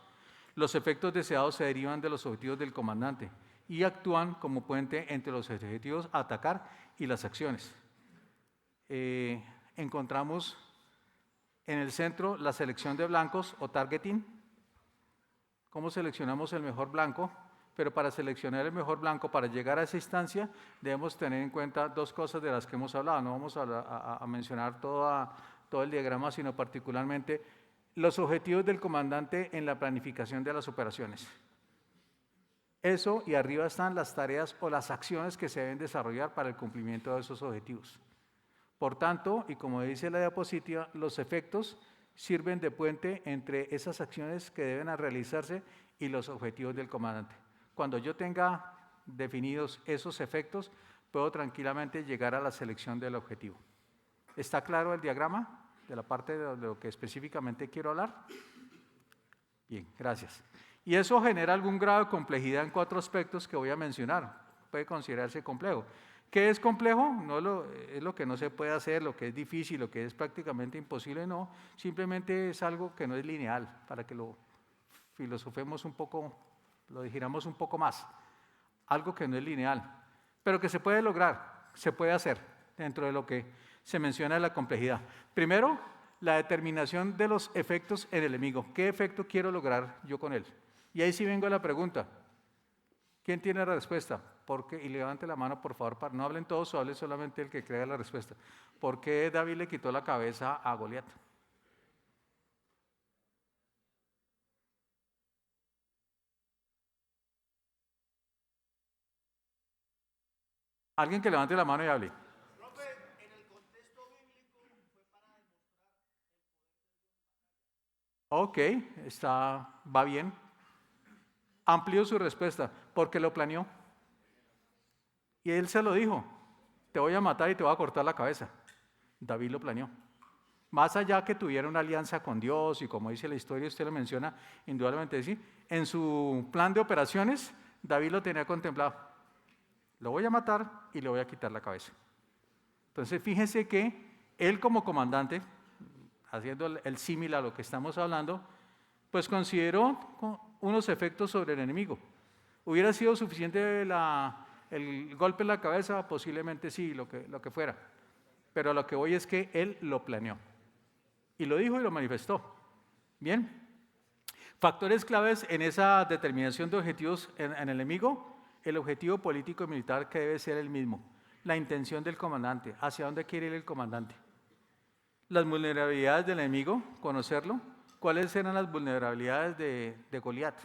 Los efectos deseados se derivan de los objetivos del comandante y actúan como puente entre los objetivos a atacar y las acciones. Encontramos en el centro la selección de blancos o targeting, ¿Cómo seleccionamos el mejor blanco? Pero para seleccionar el mejor blanco, para llegar a esa instancia, debemos tener en cuenta dos cosas de las que hemos hablado. No vamos a mencionar todo el diagrama, sino particularmente los objetivos del comandante en la planificación de las operaciones. Eso, y arriba están las tareas o las acciones que se deben desarrollar para el cumplimiento de esos objetivos. Por tanto, y como dice la diapositiva, los efectos sirven de puente entre esas acciones que deben realizarse y los objetivos del comandante. Cuando yo tenga definidos esos efectos, puedo tranquilamente llegar a la selección del objetivo. ¿Está claro el diagrama de la parte de lo que específicamente quiero hablar? Bien, gracias. Y eso genera algún grado de complejidad en 4 aspectos que voy a mencionar. Puede considerarse complejo. ¿Qué es complejo? Es lo que no se puede hacer, lo que es difícil, lo que es prácticamente imposible, no. Simplemente es algo que no es lineal, para que lo filosofemos un poco, lo digiramos un poco más. Algo que no es lineal, pero que se puede lograr, se puede hacer dentro de lo que se menciona de la complejidad. Primero, la determinación de los efectos en el enemigo. ¿Qué efecto quiero lograr yo con él? Y ahí sí vengo a la pregunta. ¿Quién tiene la respuesta? ¿Por qué? Y levante la mano, por favor, no hablen todos, hable solamente el que crea la respuesta. ¿Por qué David le quitó la cabeza a Goliat? Alguien que levante la mano y hable. Profe, en el contexto bíblico fue para demostrar. Ok, va bien. Amplió su respuesta, porque lo planeó. Y él se lo dijo, te voy a matar y te voy a cortar la cabeza. David lo planeó. Más allá que tuviera una alianza con Dios y como dice la historia, usted lo menciona, indudablemente sí, en su plan de operaciones, David lo tenía contemplado. Lo voy a matar y le voy a quitar la cabeza. Entonces fíjense que él como comandante, haciendo el símil a lo que estamos hablando, pues consideró unos efectos sobre el enemigo. ¿Hubiera sido suficiente el golpe en la cabeza? Posiblemente sí, lo que fuera. Pero lo que voy es que él lo planeó. Y lo dijo y lo manifestó. Bien. Factores claves en esa determinación de objetivos en el enemigo. El objetivo político y militar que debe ser el mismo. La intención del comandante. ¿Hacia dónde quiere ir el comandante? Las vulnerabilidades del enemigo, conocerlo. ¿Cuáles eran las vulnerabilidades de Goliat?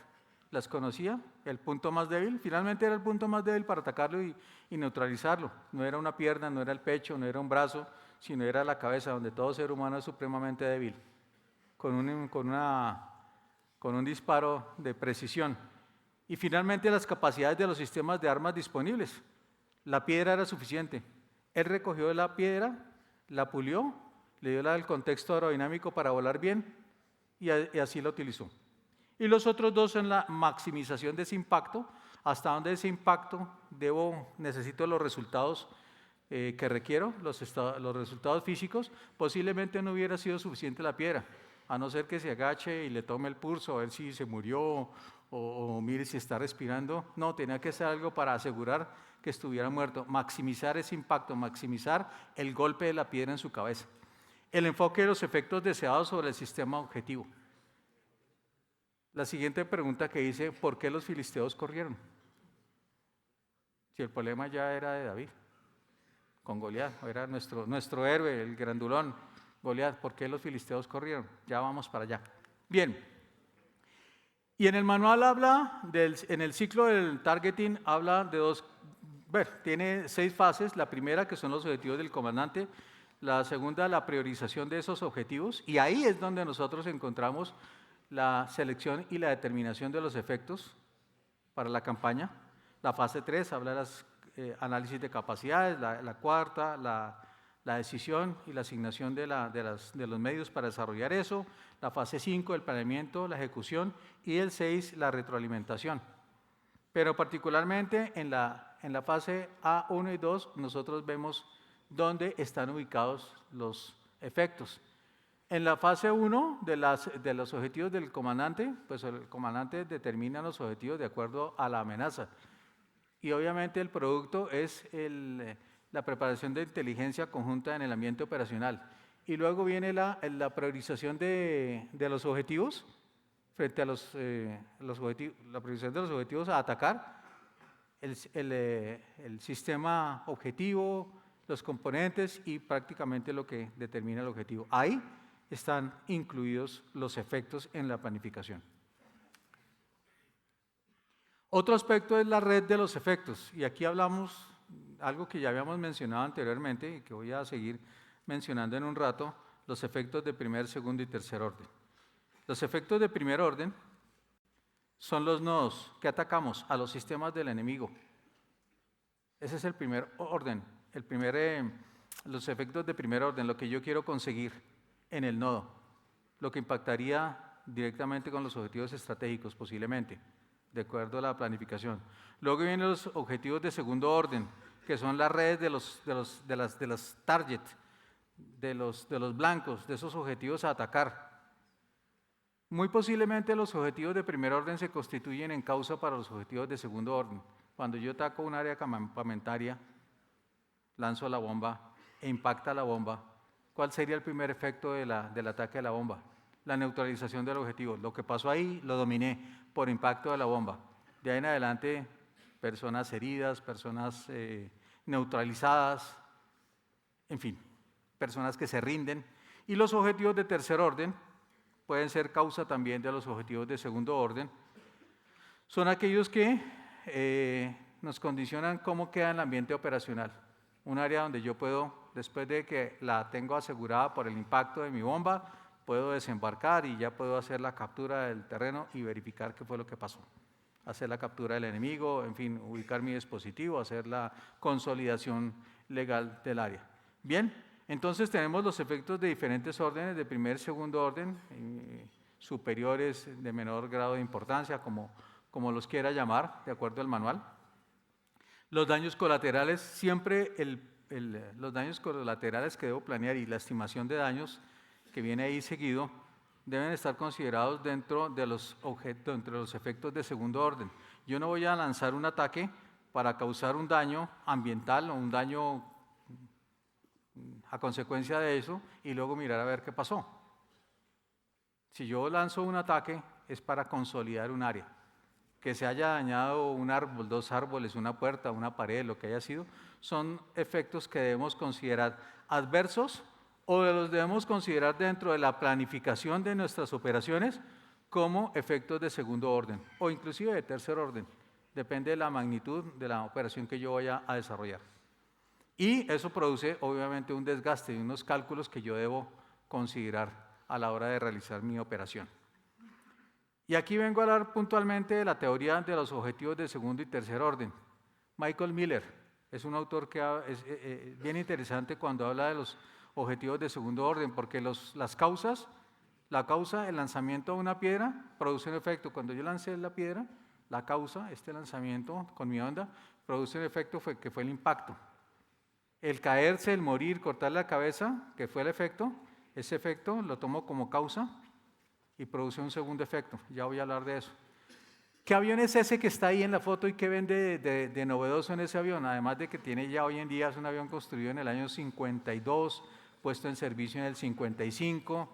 ¿Las conocía? ¿El punto más débil? Finalmente era el punto más débil para atacarlo y neutralizarlo. No era una pierna, no era el pecho, no era un brazo, sino era la cabeza, donde todo ser humano es supremamente débil, con un disparo de precisión. Y finalmente las capacidades de los sistemas de armas disponibles. La piedra era suficiente. Él recogió la piedra, la pulió, le dio el contexto aerodinámico para volar bien y así la utilizó. Y los otros dos en la maximización de ese impacto, hasta donde ese impacto necesito los resultados que requiero, los resultados físicos. Posiblemente no hubiera sido suficiente la piedra, a no ser que se agache y le tome el pulso a ver si se murió o mire si está respirando. No, tenía que ser algo para asegurar que estuviera muerto, maximizar ese impacto, maximizar el golpe de la piedra en su cabeza. El enfoque de los efectos deseados sobre el sistema objetivo. La siguiente pregunta que dice, ¿por qué los filisteos corrieron? Si el problema ya era de David, con Goliat, era nuestro héroe, el grandulón, Goliat. ¿Por qué los filisteos corrieron? Ya vamos para allá. Bien. Y en el manual habla, en el ciclo del targeting, habla de tiene 6 fases. La primera, que son los objetivos del comandante. La segunda, la priorización de esos objetivos. Y ahí es donde nosotros encontramos la selección y la determinación de los efectos para la campaña. La fase 3 habla de los análisis de capacidades, la cuarta, la decisión y la asignación de los medios para desarrollar eso. La fase 5, el planeamiento, la ejecución, y el 6, la retroalimentación. Pero particularmente en la fase A1 y 2 nosotros vemos dónde están ubicados los efectos. En la fase 1 de los objetivos del comandante, pues el comandante determina los objetivos de acuerdo a la amenaza. Y obviamente el producto es la preparación de inteligencia conjunta en el ambiente operacional. Y luego viene la priorización de los objetivos. frente a los objetivos, la precisión de los objetivos a atacar, el sistema objetivo, los componentes y prácticamente lo que determina el objetivo. Ahí están incluidos los efectos en la planificación. Otro aspecto es la red de los efectos, y aquí hablamos algo que ya habíamos mencionado anteriormente y que voy a seguir mencionando en un rato, los efectos de primer, segundo y tercer orden. Los efectos de primer orden son los nodos que atacamos a los sistemas del enemigo. Ese es el primer orden, los efectos de primer orden, lo que yo quiero conseguir en el nodo, lo que impactaría directamente con los objetivos estratégicos posiblemente, de acuerdo a la planificación. Luego vienen los objetivos de segundo orden, que son las redes de las target, de los blancos, de esos objetivos a atacar. Muy posiblemente los objetivos de primer orden se constituyen en causa para los objetivos de segundo orden. Cuando yo ataco un área campamentaria, lanzo la bomba e impacta la bomba, ¿cuál sería el primer efecto del ataque de la bomba? La neutralización del objetivo. Lo que pasó ahí lo dominé por impacto de la bomba. De ahí en adelante, personas heridas, personas neutralizadas, en fin, personas que se rinden. Y los objetivos de tercer orden pueden ser causa también de los objetivos de segundo orden. Son aquellos que nos condicionan cómo queda el ambiente operacional. Un área donde yo puedo, después de que la tengo asegurada por el impacto de mi bomba, puedo desembarcar y ya puedo hacer la captura del terreno y verificar qué fue lo que pasó. Hacer la captura del enemigo, en fin, ubicar mi dispositivo, hacer la consolidación legal del área. Bien, entonces tenemos los efectos de diferentes órdenes, de primer, segundo orden, superiores, de menor grado de importancia, como los quiera llamar, de acuerdo al manual. Los daños colaterales, siempre los daños colaterales que debo planear y la estimación de daños que viene ahí seguido, deben estar considerados dentro de los efectos de segundo orden. Yo no voy a lanzar un ataque para causar un daño ambiental o un daño a consecuencia de eso y luego mirar a ver qué pasó. Si yo lanzo un ataque es para consolidar un área. Que se haya dañado un árbol, dos árboles, una puerta, una pared, lo que haya sido, son efectos que debemos considerar adversos o los debemos considerar dentro de la planificación de nuestras operaciones como efectos de segundo orden o inclusive de tercer orden. Depende de la magnitud de la operación que yo vaya a desarrollar. Y eso produce obviamente un desgaste y unos cálculos que yo debo considerar a la hora de realizar mi operación. Y aquí vengo a hablar puntualmente de la teoría de los objetivos de segundo y tercer orden. Michael Miller es un autor que es bien interesante cuando habla de los objetivos de segundo orden, porque la causa, el lanzamiento de una piedra, produce un efecto. Cuando yo lancé la piedra, la causa, este lanzamiento con mi onda, produce un efecto que fue el impacto. El caerse, el morir, cortar la cabeza, que fue el efecto, ese efecto lo tomo como causa y produce un segundo efecto. Ya voy a hablar de eso. ¿Qué avión es ese que está ahí en la foto y qué ven de novedoso en ese avión? Además de que tiene ya hoy en día, es un avión construido en el año 52, puesto en servicio en el 55,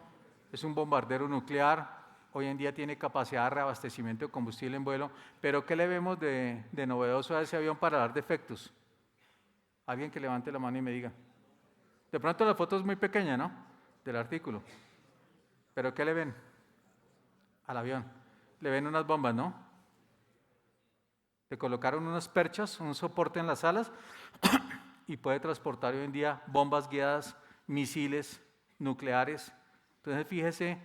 es un bombardero nuclear, hoy en día tiene capacidad de reabastecimiento de combustible en vuelo, pero ¿qué le vemos de novedoso a ese avión para dar defectos? Alguien que levante la mano y me diga. De pronto la foto es muy pequeña, ¿no? Del artículo. ¿Pero qué le ven al avión? Le ven unas bombas, ¿no? Le colocaron unas perchas, un soporte en las alas y puede transportar hoy en día bombas guiadas, misiles nucleares. Entonces fíjese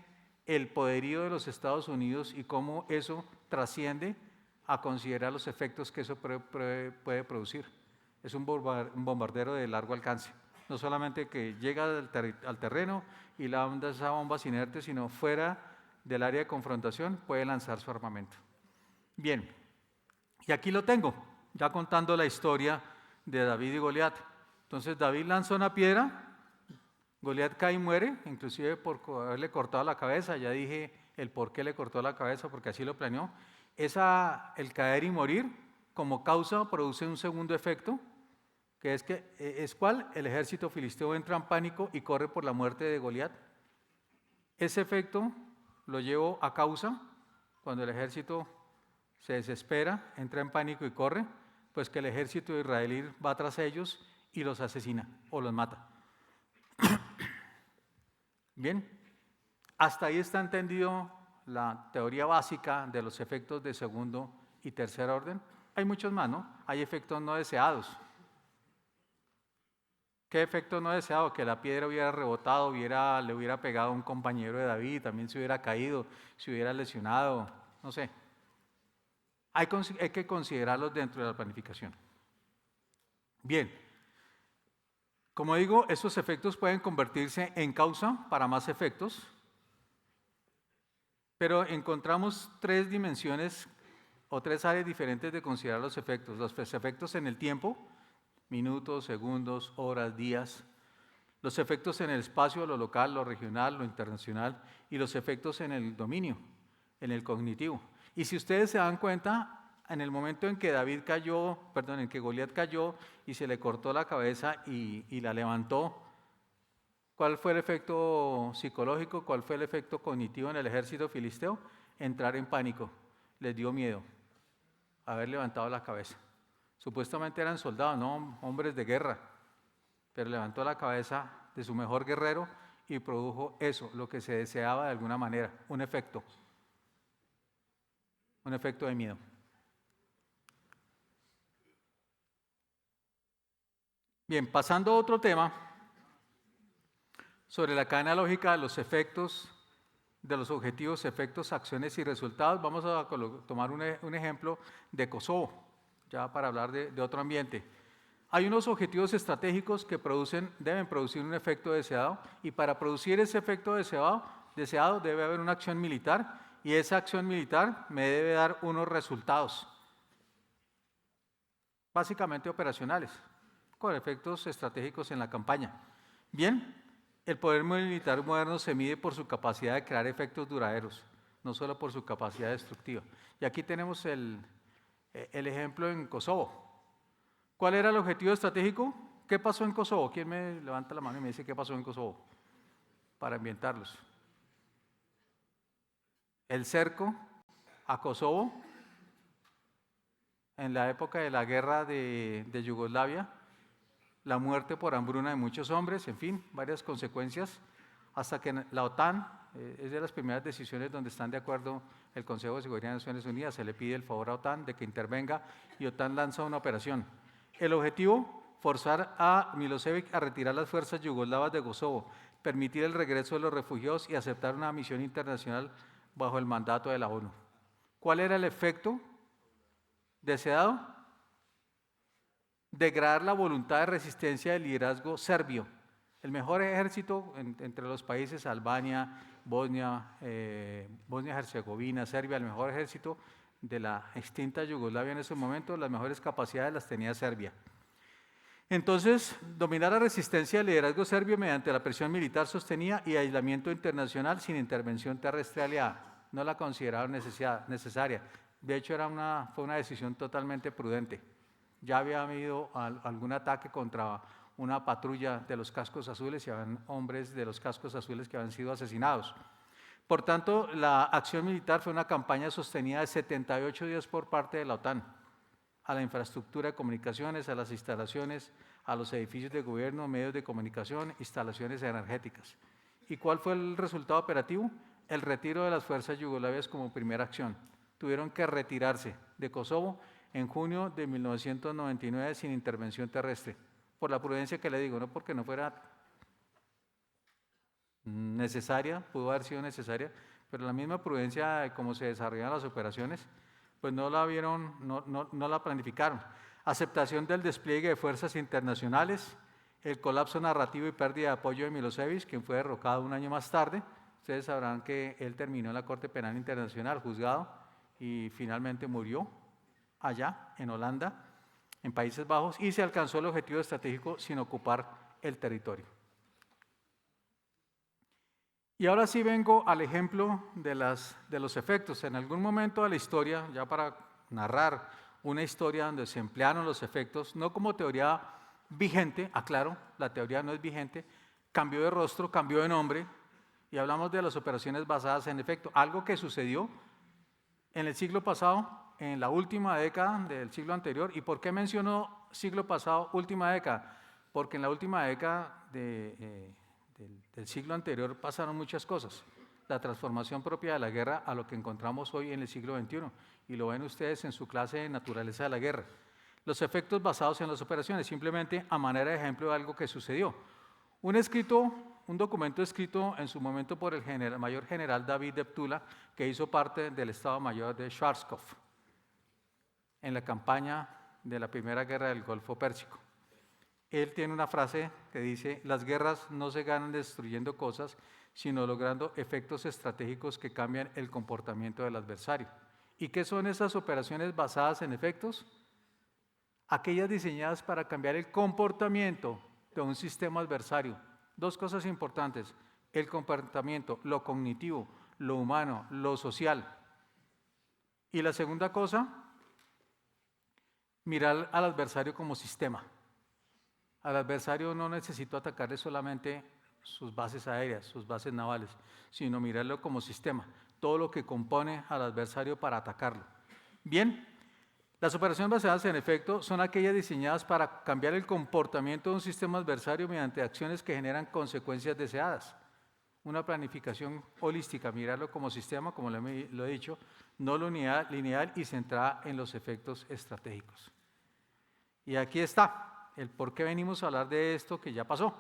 el poderío de los Estados Unidos y cómo eso trasciende a considerar los efectos que eso puede producir. Es un bombardero de largo alcance. No solamente que llega al terreno y lanza esa bomba inerte, sino fuera del área de confrontación puede lanzar su armamento. Bien, y aquí lo tengo, ya contando la historia de David y Goliat. Entonces David lanza una piedra, Goliat cae y muere, inclusive por haberle cortado la cabeza. Ya dije el por qué le cortó la cabeza, porque así lo planeó. El caer y morir como causa produce un segundo efecto, que es ¿cuál? El ejército filisteo entra en pánico y corre por la muerte de Goliat. Ese efecto lo llevo a causa cuando el ejército se desespera, entra en pánico y corre, pues que el ejército israelí va tras ellos y los asesina o los mata. Bien, hasta ahí está entendido la teoría básica de los efectos de segundo y tercer orden. Hay muchos más, ¿no? Hay efectos no deseados. ¿Qué efecto no deseado? Que la piedra hubiera rebotado, le hubiera pegado a un compañero de David, también se hubiera caído, se hubiera lesionado, no sé. Hay que considerarlos dentro de la planificación. Bien, como digo, estos efectos pueden convertirse en causa para más efectos, pero encontramos tres dimensiones o tres áreas diferentes de considerar los efectos. Los efectos en el tiempo, minutos, segundos, horas, días. Los efectos en el espacio, lo local, lo regional, lo internacional. Y los efectos en el dominio, en el cognitivo. Y si ustedes se dan cuenta, en el momento en que en que Goliat cayó y se le cortó la cabeza y la levantó, ¿cuál fue el efecto psicológico? ¿Cuál fue el efecto cognitivo en el ejército filisteo? Entrar en pánico. Les dio miedo haber levantado la cabeza. Supuestamente eran soldados, no hombres de guerra, pero levantó la cabeza de su mejor guerrero y produjo eso, lo que se deseaba de alguna manera, un efecto de miedo. Bien, pasando a otro tema, sobre la cadena lógica de los efectos, de los objetivos, efectos, acciones y resultados, vamos a tomar un ejemplo de Kosovo, ya para hablar de otro ambiente. Hay unos objetivos estratégicos que deben producir un efecto deseado, y para producir ese efecto deseado debe haber una acción militar, y esa acción militar me debe dar unos resultados, básicamente operacionales, con efectos estratégicos en la campaña. Bien, el poder militar moderno se mide por su capacidad de crear efectos duraderos, no solo por su capacidad destructiva. Y aquí tenemos el ejemplo en Kosovo. ¿Cuál era el objetivo estratégico? ¿Qué pasó en Kosovo? ¿Quién me levanta la mano y me dice qué pasó en Kosovo? Para ambientarlos. El cerco a Kosovo en la época de la guerra de Yugoslavia, la muerte por hambruna de muchos hombres, en fin, varias consecuencias, hasta que la OTAN, es de las primeras decisiones donde están de acuerdo el Consejo de Seguridad de Naciones Unidas, se le pide el favor a OTAN de que intervenga y OTAN lanza una operación. El objetivo, forzar a Milosevic a retirar las fuerzas yugoslavas de Kosovo, permitir el regreso de los refugiados y aceptar una misión internacional bajo el mandato de la ONU. ¿Cuál era el efecto deseado? Degradar la voluntad de resistencia del liderazgo serbio. El mejor ejército entre los países, Albania, Bosnia-Herzegovina, Serbia, el mejor ejército de la extinta Yugoslavia en ese momento, las mejores capacidades las tenía Serbia. Entonces, dominar la resistencia del liderazgo serbio mediante la presión militar sostenida y aislamiento internacional sin intervención terrestre aliada. No la consideraron necesaria. De hecho, fue una decisión totalmente prudente. Ya había habido algún ataque contra una patrulla de los cascos azules y habían hombres de los cascos azules que habían sido asesinados. Por tanto, la acción militar fue una campaña sostenida de 78 días por parte de la OTAN, a la infraestructura de comunicaciones, a las instalaciones, a los edificios de gobierno, medios de comunicación, instalaciones energéticas. ¿Y cuál fue el resultado operativo? El retiro de las fuerzas yugoslavias como primera acción. Tuvieron que retirarse de Kosovo en junio de 1999 sin intervención terrestre, por la prudencia que le digo, no porque no fuera necesaria, pudo haber sido necesaria, pero la misma prudencia de cómo se desarrollan las operaciones, pues no la planificaron. Aceptación del despliegue de fuerzas internacionales, el colapso narrativo y pérdida de apoyo de Milosevic, quien fue derrocado un año más tarde. Ustedes sabrán que él terminó en la Corte Penal Internacional, juzgado, y finalmente murió allá, en Holanda, en Países Bajos, y se alcanzó el objetivo estratégico sin ocupar el territorio. Y ahora sí vengo al ejemplo de los efectos. En algún momento de la historia, ya para narrar una historia donde se emplearon los efectos, no como teoría vigente, aclaro, la teoría no es vigente, cambió de rostro, cambió de nombre, y hablamos de las operaciones basadas en efecto, algo que sucedió en el siglo pasado, en la última década del siglo anterior. ¿Y por qué menciono siglo pasado, última década? Porque en la última década del siglo anterior pasaron muchas cosas. La transformación propia de la guerra a lo que encontramos hoy en el siglo XXI. Y lo ven ustedes en su clase de naturaleza de la guerra. Los efectos basados en las operaciones, simplemente a manera de ejemplo de algo que sucedió. Un documento escrito en su momento por el mayor general David Deptula, que hizo parte del Estado Mayor de Schwarzkopf en la campaña de la Primera Guerra del Golfo Pérsico. Él tiene una frase que dice: las guerras no se ganan destruyendo cosas, sino logrando efectos estratégicos que cambian el comportamiento del adversario. ¿Y qué son esas operaciones basadas en efectos? Aquellas diseñadas para cambiar el comportamiento de un sistema adversario. Dos cosas importantes: el comportamiento, lo cognitivo, lo humano, lo social. Y la segunda cosa, mirar al adversario como sistema. Al adversario no necesito atacarle solamente sus bases aéreas, sus bases navales, sino mirarlo como sistema, todo lo que compone al adversario para atacarlo. Bien, las operaciones basadas en efecto son aquellas diseñadas para cambiar el comportamiento de un sistema adversario mediante acciones que generan consecuencias deseadas. Una planificación holística, mirarlo como sistema, como lo he dicho, no lineal y centrada en los efectos estratégicos. Y aquí está el por qué venimos a hablar de esto que ya pasó.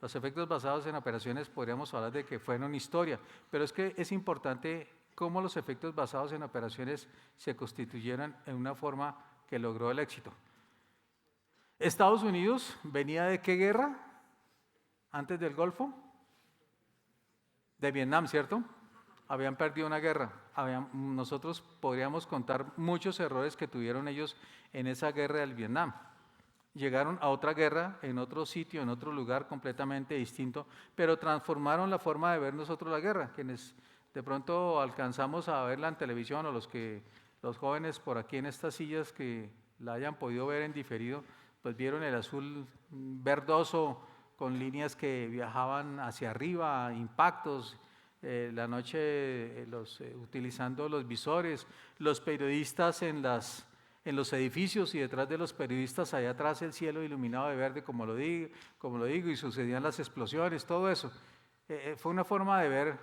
Los efectos basados en operaciones podríamos hablar de que fueron historia, pero es que es importante cómo los efectos basados en operaciones se constituyeron en una forma que logró el éxito. Estados Unidos venía ¿de qué guerra? Antes del Golfo. De Vietnam, ¿cierto? Habían perdido una guerra. Nosotros podríamos contar muchos errores que tuvieron ellos en esa guerra del Vietnam. Llegaron a otra guerra, en otro sitio, en otro lugar completamente distinto, pero transformaron la forma de ver nosotros la guerra. Quienes de pronto alcanzamos a verla en televisión, o los jóvenes por aquí en estas sillas que la hayan podido ver en diferido, pues vieron el azul verdoso con líneas que viajaban hacia arriba, impactos, la noche utilizando los visores, los periodistas en los edificios y detrás de los periodistas allá atrás el cielo iluminado de verde, como lo digo, y sucedían las explosiones, todo eso. Fue una forma de ver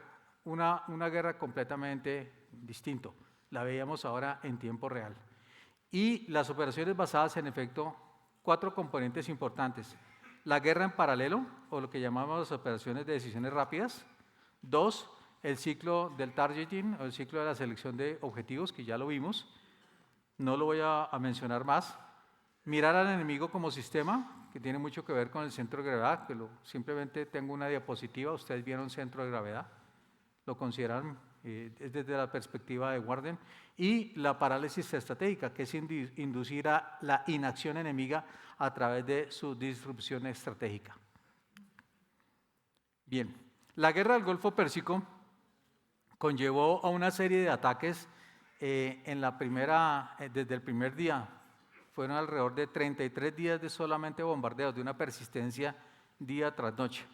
una guerra completamente distinto. La veíamos ahora en tiempo real. Y las operaciones basadas en efecto, 4 componentes importantes. La guerra en paralelo, o lo que llamamos las operaciones de decisiones rápidas. 2, el ciclo del targeting, o el ciclo de la selección de objetivos, que ya lo vimos. No lo voy a mencionar más. Mirar al enemigo como sistema, que tiene mucho que ver con el centro de gravedad, que simplemente tengo una diapositiva, ustedes vieron centro de gravedad, lo consideran desde la perspectiva de Warden, y la parálisis estratégica, que es inducir a la inacción enemiga a través de su disrupción estratégica. Bien, la guerra del Golfo Pérsico conllevó a una serie de ataques desde el primer día. Fueron alrededor de 33 días de solamente bombardeos, de una persistencia día tras noche.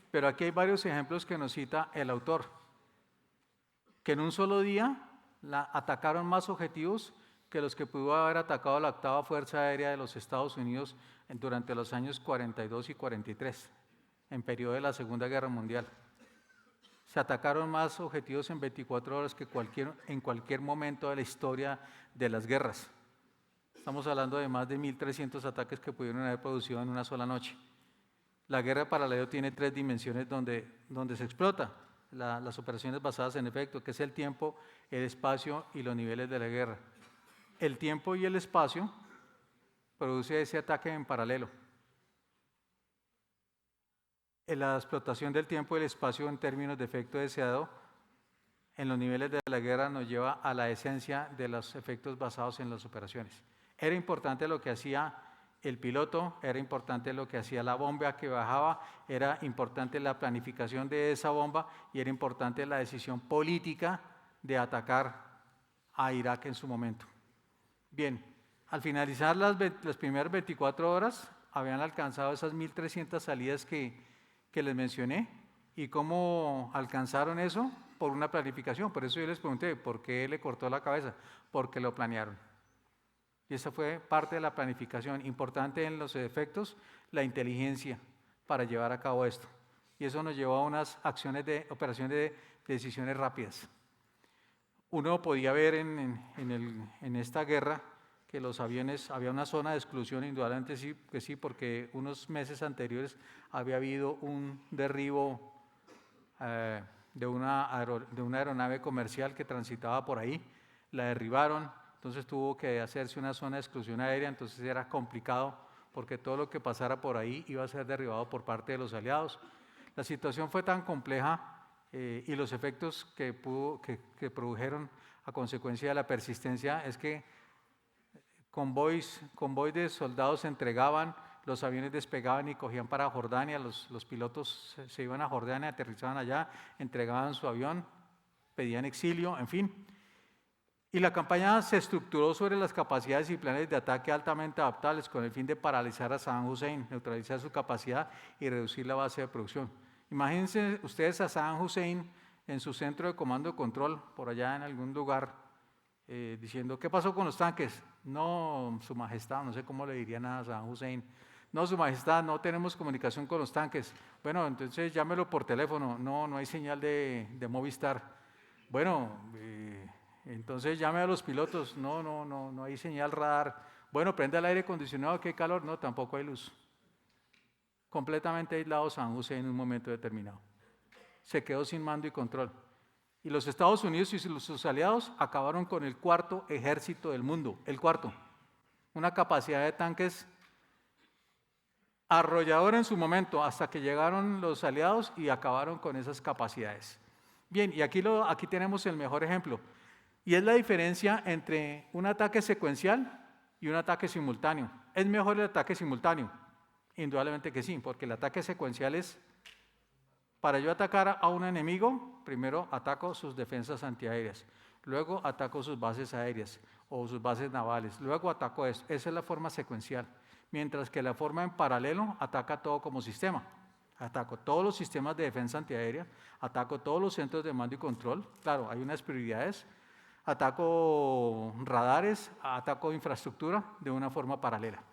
Pero aquí hay varios ejemplos que nos cita el autor, que en un solo día atacaron más objetivos que los que pudo haber atacado la 8ª Fuerza Aérea de los Estados Unidos durante los años 42 y 43, en periodo de la Segunda Guerra Mundial. Se atacaron más objetivos en 24 horas que en cualquier momento de la historia de las guerras. Estamos hablando de más de 1.300 ataques que pudieron haber producido en una sola noche. La guerra paralelo tiene 3 dimensiones donde se explota las operaciones basadas en efecto, que es el tiempo, el espacio y los niveles de la guerra. El tiempo y el espacio produce ese ataque en paralelo. La explotación del tiempo y el espacio en términos de efecto deseado en los niveles de la guerra nos lleva a la esencia de los efectos basados en las operaciones. Era importante lo que hacía el piloto, era importante lo que hacía la bomba que bajaba, era importante la planificación de esa bomba y era importante la decisión política de atacar a Irak en su momento. Bien, al finalizar las primeras 24 horas habían alcanzado esas 1.300 salidas que les mencioné. ¿Y cómo alcanzaron eso? por una planificación. Por eso yo les pregunté, ¿por qué le cortó la cabeza? Porque lo planearon. Y esa fue parte de la planificación. Importante en los efectos, la inteligencia para llevar a cabo esto. Y eso nos llevó a unas operaciones de decisiones rápidas. Uno podía ver en esta guerra que los aviones, había una zona de exclusión, indudablemente sí, que sí, porque unos meses anteriores había habido un derribo de una aeronave comercial que transitaba por ahí, la derribaron, entonces tuvo que hacerse una zona de exclusión aérea, entonces era complicado porque todo lo que pasara por ahí iba a ser derribado por parte de los aliados. La situación fue tan compleja y los efectos que produjeron a consecuencia de la persistencia es que convoys de soldados se entregaban, los aviones despegaban y cogían para Jordania, los pilotos se iban a Jordania, aterrizaban allá, entregaban su avión, pedían exilio, en fin. Y la campaña se estructuró sobre las capacidades y planes de ataque altamente adaptables con el fin de paralizar a Saddam Hussein, neutralizar su capacidad y reducir la base de producción. Imagínense ustedes a Saddam Hussein en su centro de comando y control, por allá en algún lugar, diciendo, ¿qué pasó con los tanques? No, Su Majestad, no sé cómo le dirían a Saddam Hussein. No, Su Majestad, no tenemos comunicación con los tanques. Bueno, entonces llámelo por teléfono. No hay señal de Movistar. Bueno, entonces llame a los pilotos. No hay señal radar. Bueno, prende el aire acondicionado, que hay calor. No, tampoco hay luz. Completamente aislado Saddam Hussein en un momento determinado. Se quedó sin mando y control. Y los Estados Unidos y sus aliados acabaron con el cuarto ejército del mundo, el cuarto. Una capacidad de tanques arrolladora en su momento, hasta que llegaron los aliados y acabaron con esas capacidades. Bien, y aquí tenemos el mejor ejemplo. Y es la diferencia entre un ataque secuencial y un ataque simultáneo. ¿Es mejor el ataque simultáneo? Indudablemente que sí, porque el ataque secuencial es, para yo atacar a un enemigo, primero ataco sus defensas antiaéreas, luego ataco sus bases aéreas o sus bases navales, luego ataco eso. Esa es la forma secuencial. Mientras que la forma en paralelo ataca todo como sistema. Ataco todos los sistemas de defensa antiaérea, ataco todos los centros de mando y control, claro, hay unas prioridades, ataco radares, ataco infraestructura de una forma paralela.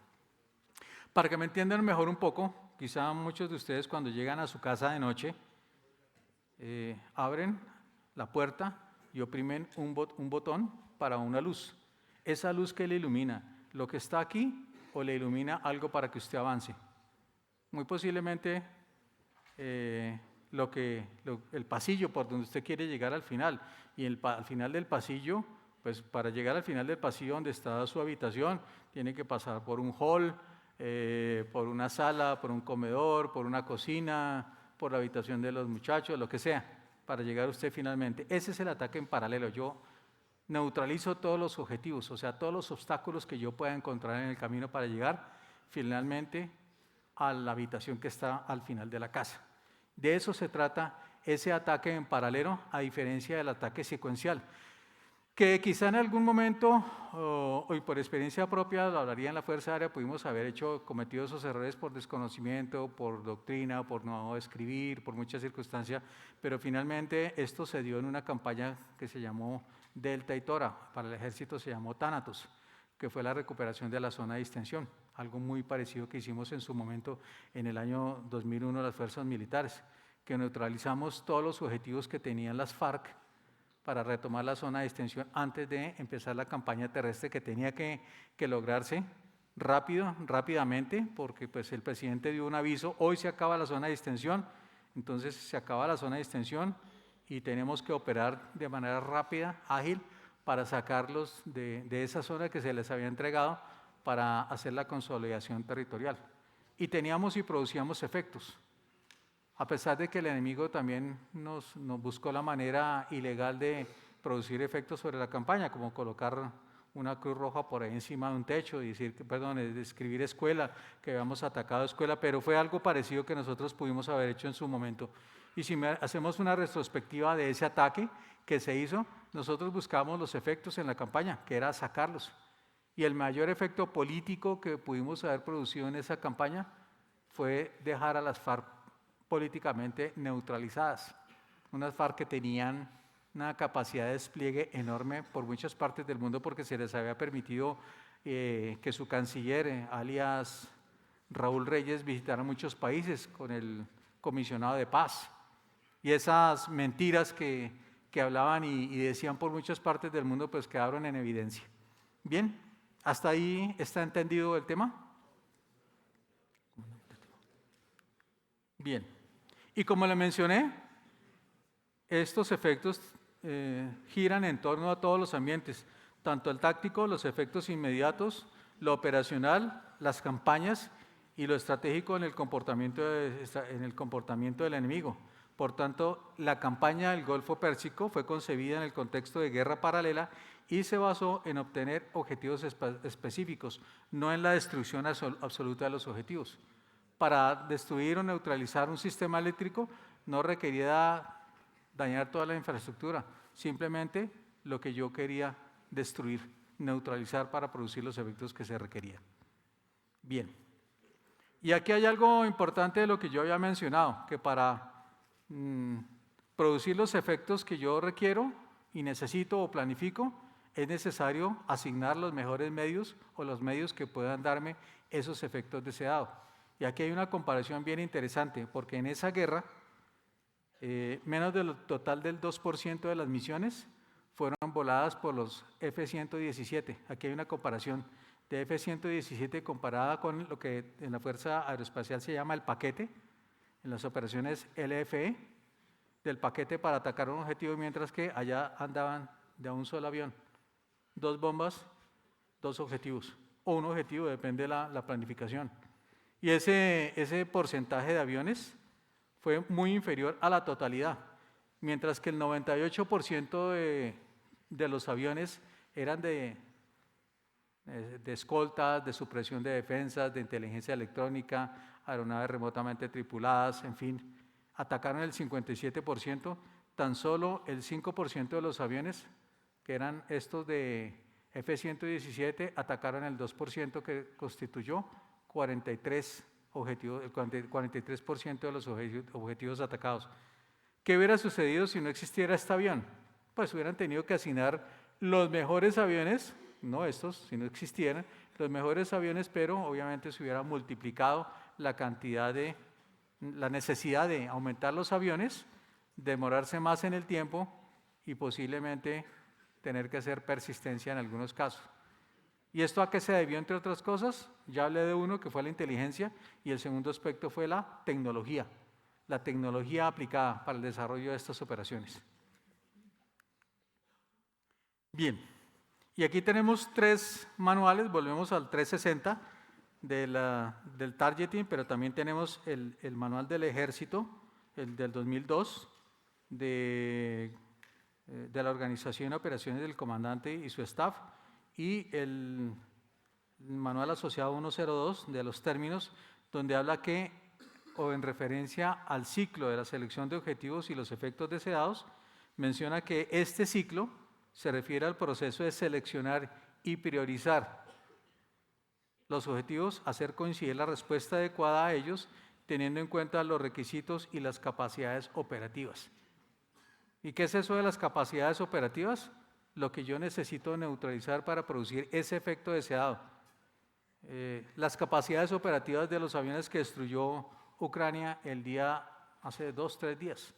Para que me entiendan mejor un poco, quizá muchos de ustedes cuando llegan a su casa de noche, abren la puerta y oprimen un botón para una luz. Esa luz que le ilumina lo que está aquí o le ilumina algo para que usted avance. Muy posiblemente el pasillo por donde usted quiere llegar al final. Y al final del pasillo, pues para llegar al final del pasillo donde está su habitación, tiene que pasar por un hall, por una sala, por un comedor, por una cocina, por la habitación de los muchachos, lo que sea, para llegar usted finalmente. Ese es el ataque en paralelo. Yo neutralizo todos los objetivos, o sea, todos los obstáculos que yo pueda encontrar en el camino para llegar finalmente a la habitación que está al final de la casa. De eso se trata ese ataque en paralelo, a diferencia del ataque secuencial, que quizá en algún momento, y por experiencia propia, lo hablaría en la Fuerza Aérea, pudimos haber cometido esos errores por desconocimiento, por doctrina, por no escribir, por muchas circunstancias, pero finalmente esto se dio en una campaña que se llamó Delta y Tora, para el ejército se llamó Thanatos, que fue la recuperación de la zona de distensión, algo muy parecido que hicimos en su momento en el año 2001 las fuerzas militares, que neutralizamos todos los objetivos que tenían las FARC para retomar la zona de distensión antes de empezar la campaña terrestre que tenía que lograrse rápidamente, porque pues el presidente dio un aviso, hoy se acaba la zona de distensión, entonces se acaba la zona de distensión y tenemos que operar de manera rápida, ágil, para sacarlos de esa zona que se les había entregado para hacer la consolidación territorial. Y teníamos y producíamos efectos, a pesar de que el enemigo también nos buscó la manera ilegal de producir efectos sobre la campaña, como colocar una cruz roja por ahí encima de un techo y escribir escuela, que habíamos atacado escuela, pero fue algo parecido que nosotros pudimos haber hecho en su momento. Y si hacemos una retrospectiva de ese ataque que se hizo, nosotros buscamos los efectos en la campaña, que era sacarlos. Y el mayor efecto político que pudimos haber producido en esa campaña fue dejar a las FARC políticamente neutralizadas. unas FARC que tenían una capacidad de despliegue enorme por muchas partes del mundo porque se les había permitido que su canciller, alias Raúl Reyes, visitara muchos países con el comisionado de paz. Y esas mentiras que hablaban y decían por muchas partes del mundo, pues quedaron en evidencia. Bien, ¿hasta ahí está entendido el tema? Bien, y como le mencioné, estos efectos giran en torno a todos los ambientes, tanto el táctico, los efectos inmediatos, lo operacional, las campañas y lo estratégico en el comportamiento del enemigo. Por tanto, la campaña del Golfo Pérsico fue concebida en el contexto de guerra paralela y se basó en obtener objetivos específicos, no en la destrucción absoluta de los objetivos. Para destruir o neutralizar un sistema eléctrico no requería dañar toda la infraestructura, simplemente lo que yo quería destruir, neutralizar para producir los efectos que se requerían. Bien, y aquí hay algo importante de lo que yo había mencionado, que para producir los efectos que yo requiero y necesito o planifico, es necesario asignar los mejores medios o los medios que puedan darme esos efectos deseados. Y aquí hay una comparación bien interesante, porque en esa guerra, menos del total del 2% de las misiones fueron voladas por los F-117. Aquí hay una comparación de F-117 comparada con lo que en la Fuerza Aeroespacial se llama el paquete, en las operaciones LFE, del paquete para atacar un objetivo, mientras que allá andaban de un solo avión, 2 bombas, 2 objetivos, o un objetivo, depende de la planificación. Y ese porcentaje de aviones fue muy inferior a la totalidad, mientras que el 98% de los aviones eran de escoltas, de supresión de defensas, de inteligencia electrónica, aeronaves remotamente tripuladas, en fin, atacaron el 57%, tan solo el 5% de los aviones, que eran estos de F-117, atacaron el 2% que constituyó 43 objetivos, el 43% de los objetivos atacados. ¿Qué hubiera sucedido si no existiera este avión? Pues hubieran tenido que asignar los mejores aviones, no estos, si no existieran, los mejores aviones, pero obviamente se hubiera multiplicado la necesidad de aumentar los aviones, demorarse más en el tiempo y posiblemente tener que hacer persistencia en algunos casos. ¿Y esto a qué se debió, entre otras cosas? Ya hablé de uno, que fue la inteligencia, y el segundo aspecto fue la tecnología aplicada para el desarrollo de estas operaciones. Bien, y aquí tenemos 3 manuales, volvemos al 360 del targeting, pero también tenemos el manual del ejército, el del 2002, de la Organización de Operaciones del Comandante y su staff, y el manual asociado 102 de los términos, donde habla que, o en referencia al ciclo de la selección de objetivos y los efectos deseados, menciona que este ciclo se refiere al proceso de seleccionar y priorizar los objetivos, hacer coincidir la respuesta adecuada a ellos, teniendo en cuenta los requisitos y las capacidades operativas. ¿Y qué es eso de las capacidades operativas? Lo que yo necesito neutralizar para producir ese efecto deseado. Las capacidades operativas de los aviones que destruyó Ucrania hace 2-3 días.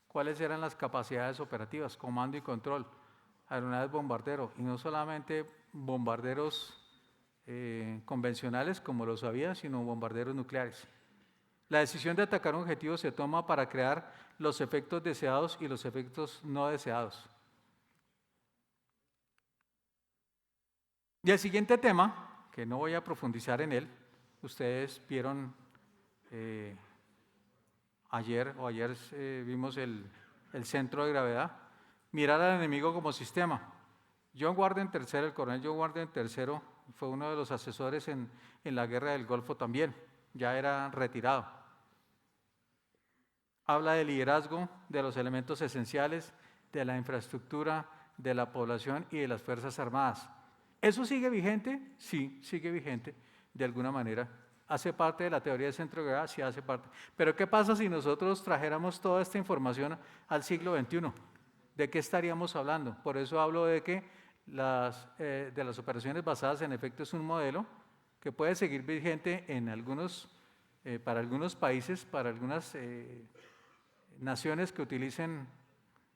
¿Cuáles eran las capacidades operativas? Comando y control, aeronaves bombardero, y no solamente bombarderos convencionales como los había, sino bombarderos nucleares. La decisión de atacar un objetivo se toma para crear los efectos deseados y los efectos no deseados. Y el siguiente tema, que no voy a profundizar en él, ustedes vieron ayer vimos el centro de gravedad, mirar al enemigo como sistema. John Warden III, el coronel John Warden III, fue uno de los asesores en la guerra del Golfo también, ya era retirado. Habla de liderazgo, de los elementos esenciales, de la infraestructura, de la población y de las Fuerzas Armadas. ¿Eso sigue vigente? Sí, sigue vigente de alguna manera. ¿Hace parte de la teoría del centro de gravedad? Sí, hace parte. Pero ¿qué pasa si nosotros trajéramos toda esta información al siglo XXI? ¿De qué estaríamos hablando? Por eso hablo de que de las operaciones basadas en efecto es un modelo que puede seguir vigente en para algunos países, para algunas naciones que utilicen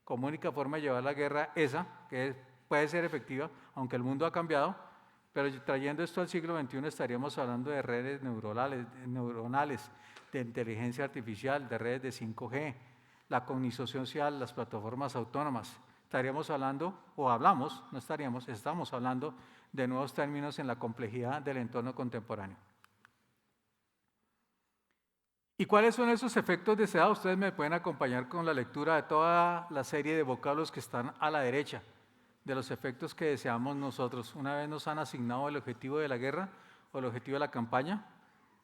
como única forma de llevar la guerra esa, que puede ser efectiva, aunque el mundo ha cambiado, pero trayendo esto al siglo XXI estaríamos hablando de redes neuronales, de inteligencia artificial, de redes de 5G, la cognición social, las plataformas autónomas. Estaríamos hablando, o hablamos, no estaríamos, estamos hablando de nuevos términos en la complejidad del entorno contemporáneo. ¿Y cuáles son esos efectos deseados? Ustedes me pueden acompañar con la lectura de toda la serie de vocablos que están a la derecha, de los efectos que deseamos nosotros. Una vez nos han asignado el objetivo de la guerra o el objetivo de la campaña: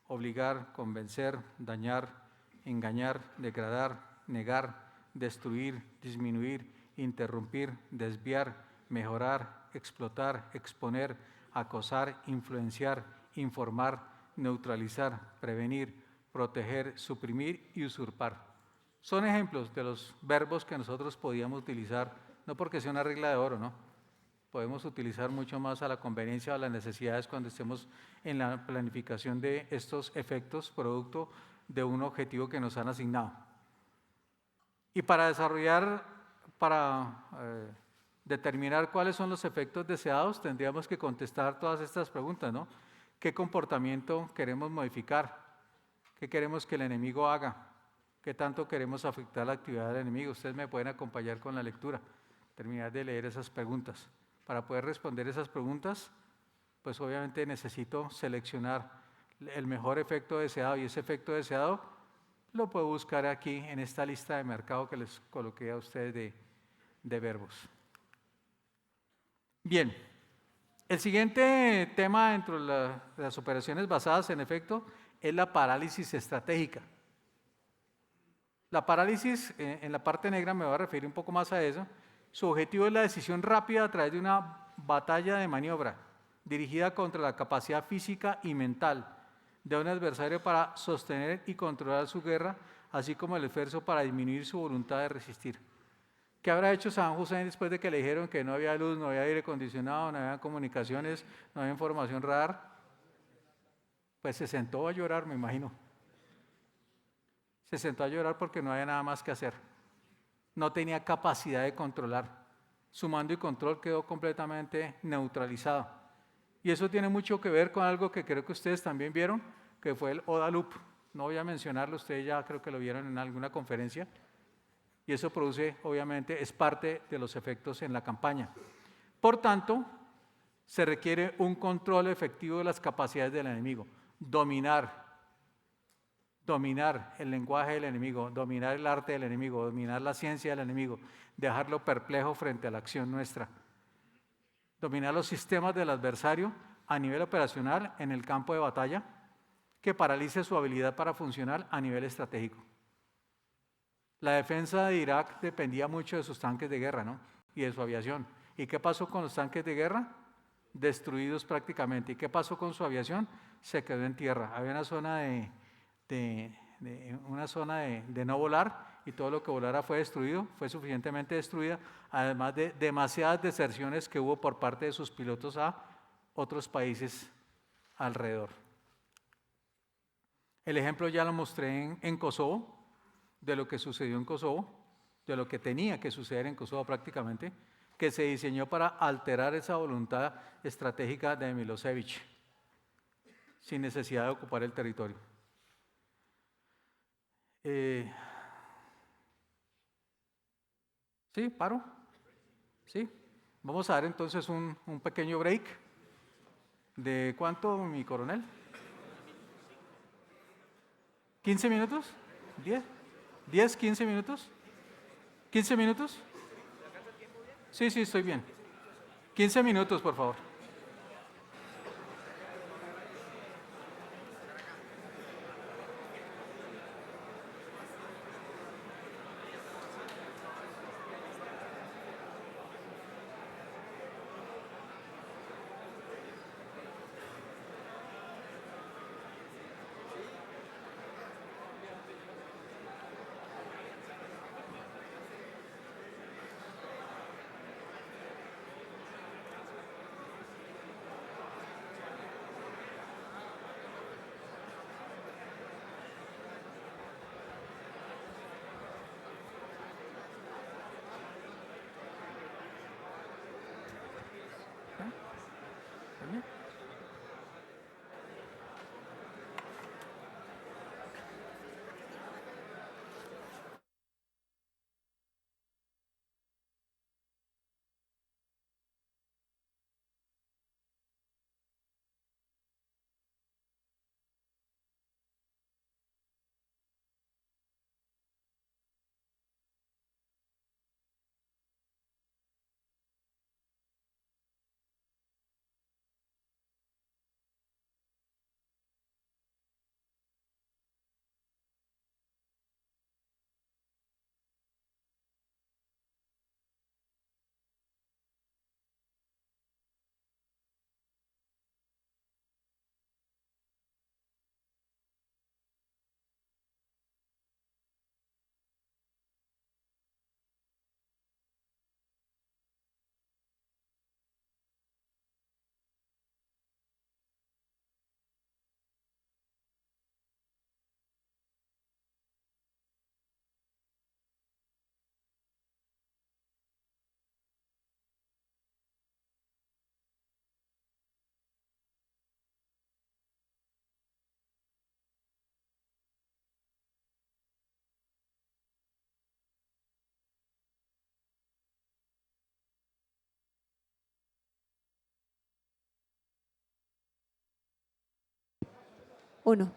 obligar, convencer, dañar, engañar, degradar, negar, destruir, disminuir, interrumpir, desviar, mejorar, explotar, exponer, acosar, influenciar, informar, neutralizar, prevenir, proteger, suprimir y usurpar. Son ejemplos de los verbos que nosotros podíamos utilizar, no porque sea una regla de oro, ¿no? Podemos utilizar mucho más a la conveniencia o a las necesidades cuando estemos en la planificación de estos efectos producto de un objetivo que nos han asignado. Y para determinar cuáles son los efectos deseados, tendríamos que contestar todas estas preguntas, ¿no? ¿Qué comportamiento queremos modificar? ¿Qué queremos que el enemigo haga? ¿Qué tanto queremos afectar la actividad del enemigo? Ustedes me pueden acompañar con la lectura, terminar de leer esas preguntas. Para poder responder esas preguntas, pues obviamente necesito seleccionar el mejor efecto deseado, y ese efecto deseado lo puedo buscar aquí en esta lista de mercado que les coloqué a ustedes de verbos. Bien, el siguiente tema dentro de las operaciones basadas en efecto es la parálisis estratégica. La parálisis, en la parte negra me voy a referir un poco más a eso. Su objetivo es la decisión rápida a través de una batalla de maniobra dirigida contra la capacidad física y mental de un adversario para sostener y controlar su guerra, así como el esfuerzo para disminuir su voluntad de resistir. ¿Qué habrá hecho Saddam Hussein después de que le dijeron que no había luz, no había aire acondicionado, no había comunicaciones, no había información radar? Pues se sentó a llorar, me imagino. Se sentó a llorar porque no había nada más que hacer. No tenía capacidad de controlar. Su mando y control quedó completamente neutralizado. Y eso tiene mucho que ver con algo que creo que ustedes también vieron, que fue el ODA Loop. No voy a mencionarlo, ustedes ya creo que lo vieron en alguna conferencia. Y eso produce, obviamente, es parte de los efectos en la campaña. Por tanto, se requiere un control efectivo de las capacidades del enemigo. Dominar el lenguaje del enemigo, dominar el arte del enemigo, dominar la ciencia del enemigo, dejarlo perplejo frente a la acción nuestra. Dominar los sistemas del adversario a nivel operacional en el campo de batalla, que paralice su habilidad para funcionar a nivel estratégico. La defensa de Irak dependía mucho de sus tanques de guerra, ¿no? Y de su aviación. ¿Y qué pasó con los tanques de guerra? Destruidos prácticamente. ¿Y qué pasó con su aviación? Se quedó en tierra. Había una zona de no volar, y todo lo que volara fue destruido, fue suficientemente destruida, además de demasiadas deserciones que hubo por parte de sus pilotos a otros países alrededor. El ejemplo ya lo mostré en Kosovo, de lo que sucedió en Kosovo, de lo que tenía que suceder en Kosovo prácticamente, que se diseñó para alterar esa voluntad estratégica de Milosevic, sin necesidad de ocupar el territorio. ¿Sí? ¿Paro? ¿Sí? Vamos a dar entonces un pequeño break. ¿De cuánto, mi coronel? ¿15 minutos? ¿10? ¿10, 15 minutos? ¿15 minutos? Sí, estoy bien. 15 minutos, por favor. Uno.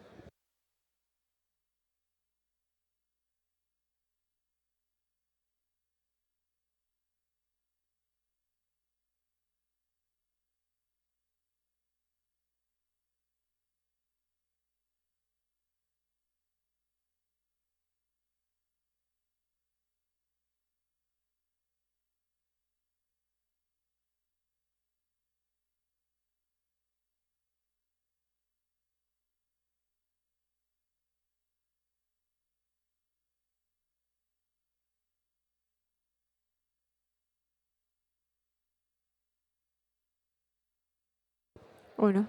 Uno.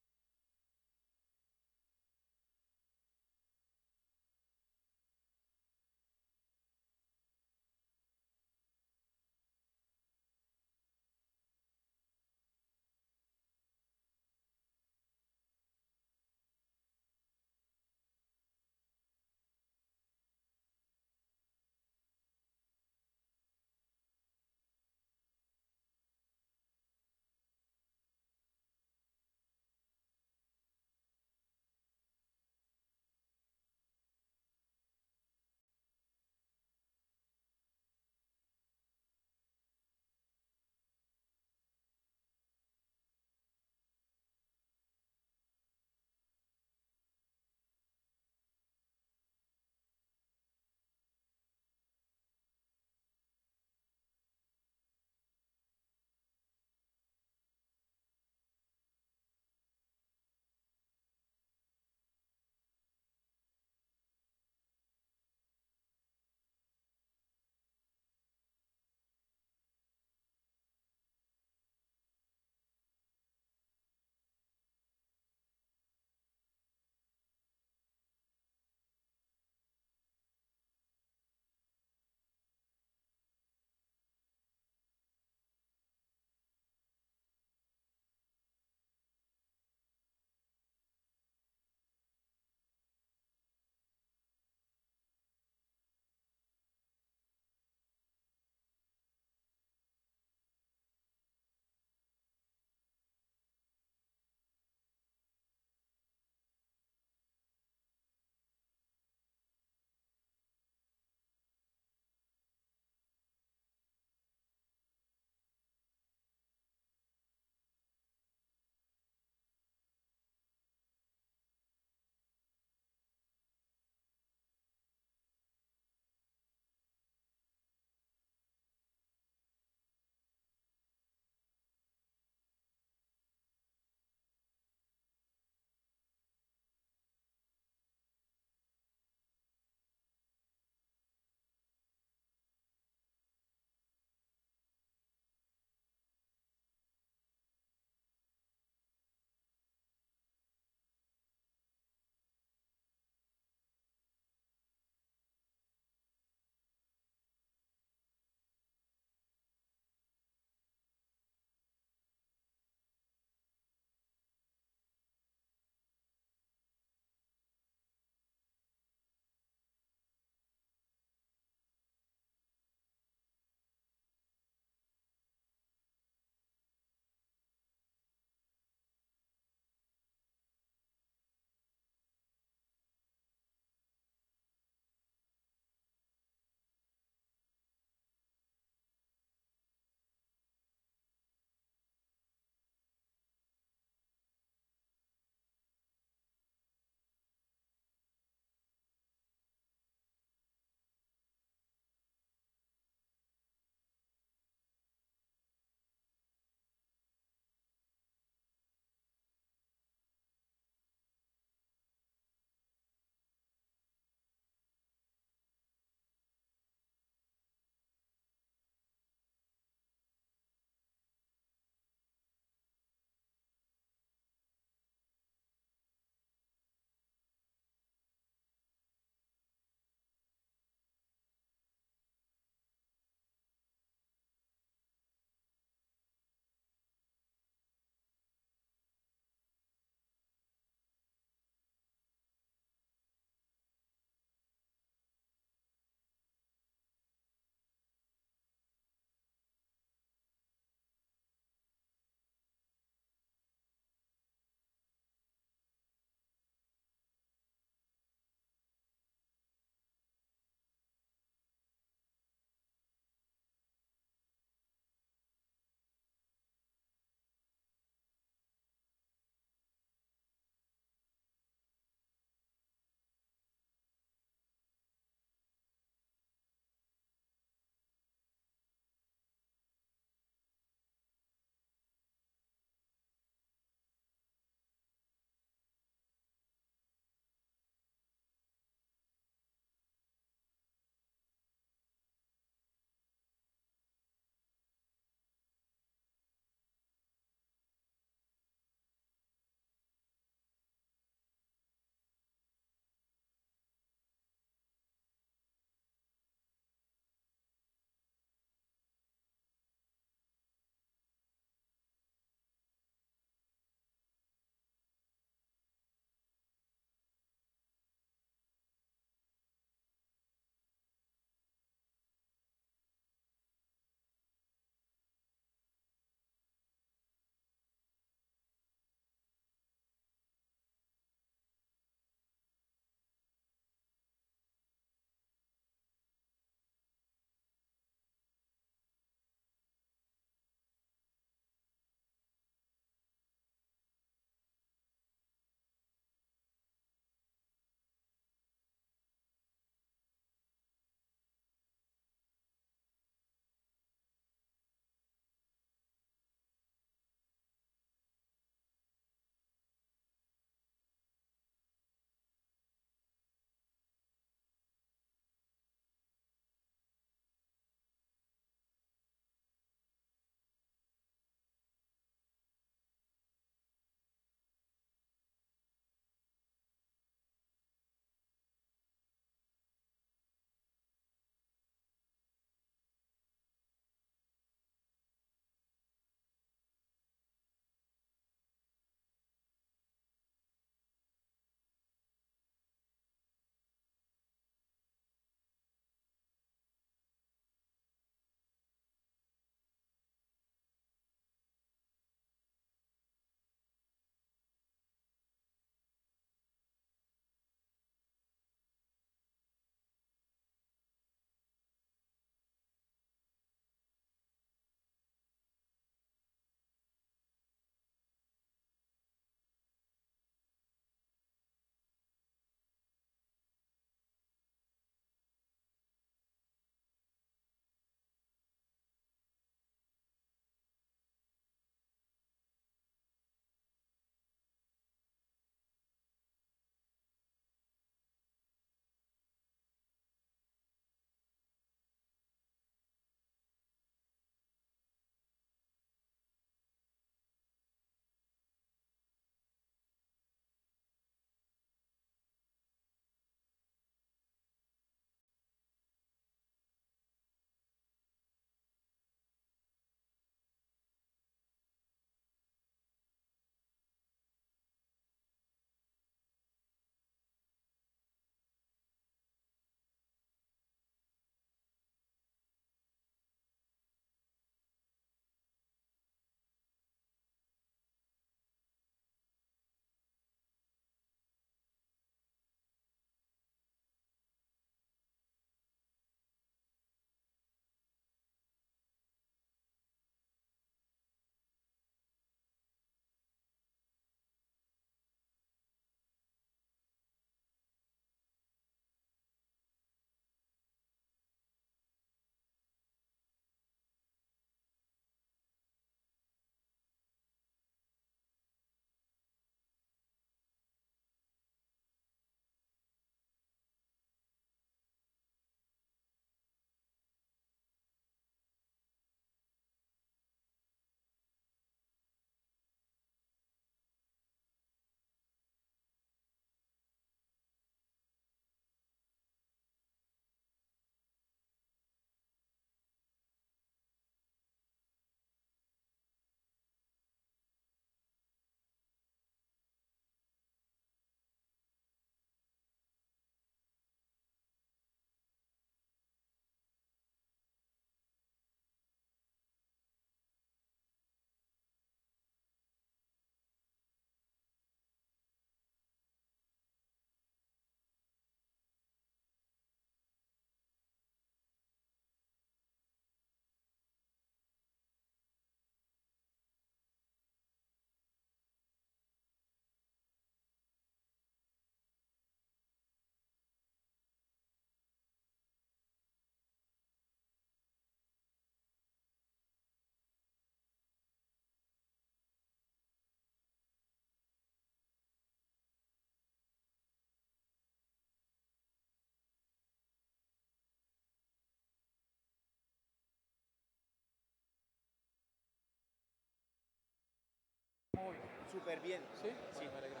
Súper bien. ¿Sí? Sí. Bueno, me alegra.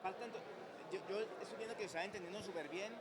Faltan, yo estoy viendo que lo están entendiendo súper bien.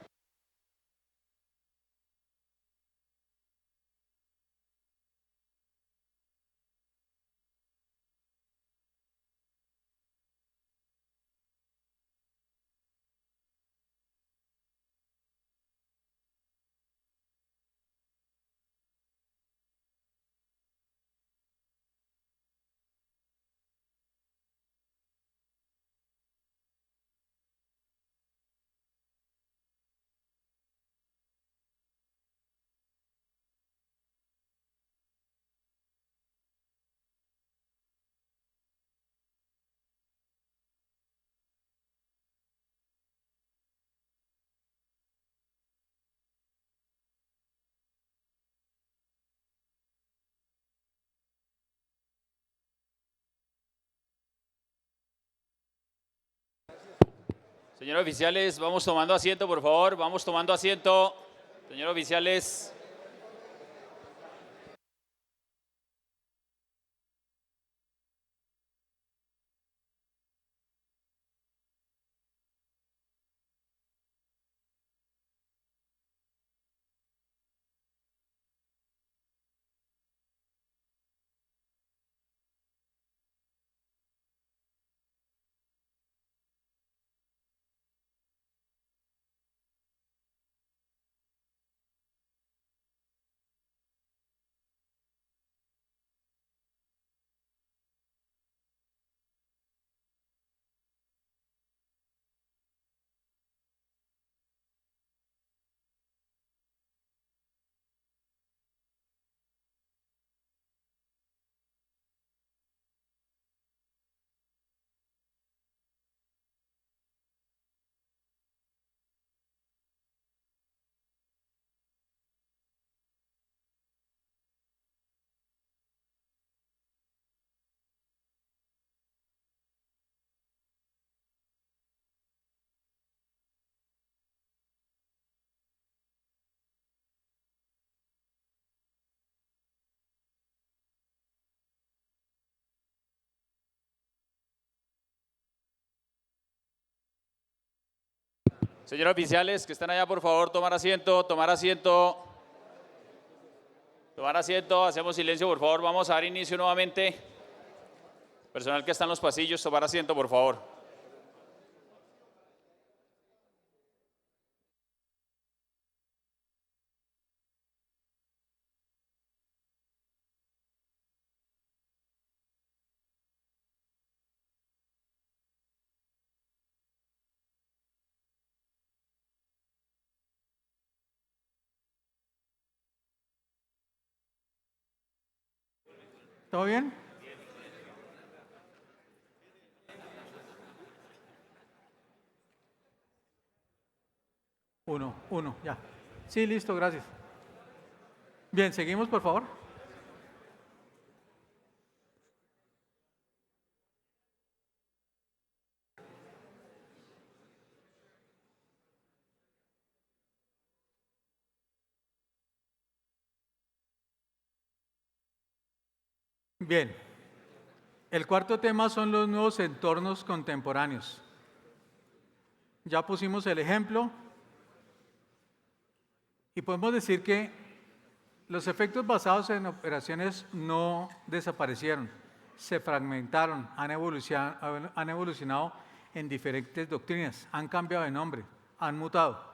Señores oficiales, vamos tomando asiento, por favor. Vamos tomando asiento. Señores oficiales. Señores oficiales que están allá, por favor, tomar asiento, tomar asiento. Tomar asiento, hacemos silencio, por favor. Vamos a dar inicio nuevamente. Personal que está en los pasillos, tomar asiento, por favor. ¿Todo bien? Uno, ya. Sí, listo, gracias. Bien, seguimos, por favor. Bien. El cuarto tema son los nuevos entornos contemporáneos. Ya pusimos el ejemplo y podemos decir que los efectos basados en operaciones no desaparecieron, se fragmentaron, han evolucionado en diferentes doctrinas, han cambiado de nombre, han mutado.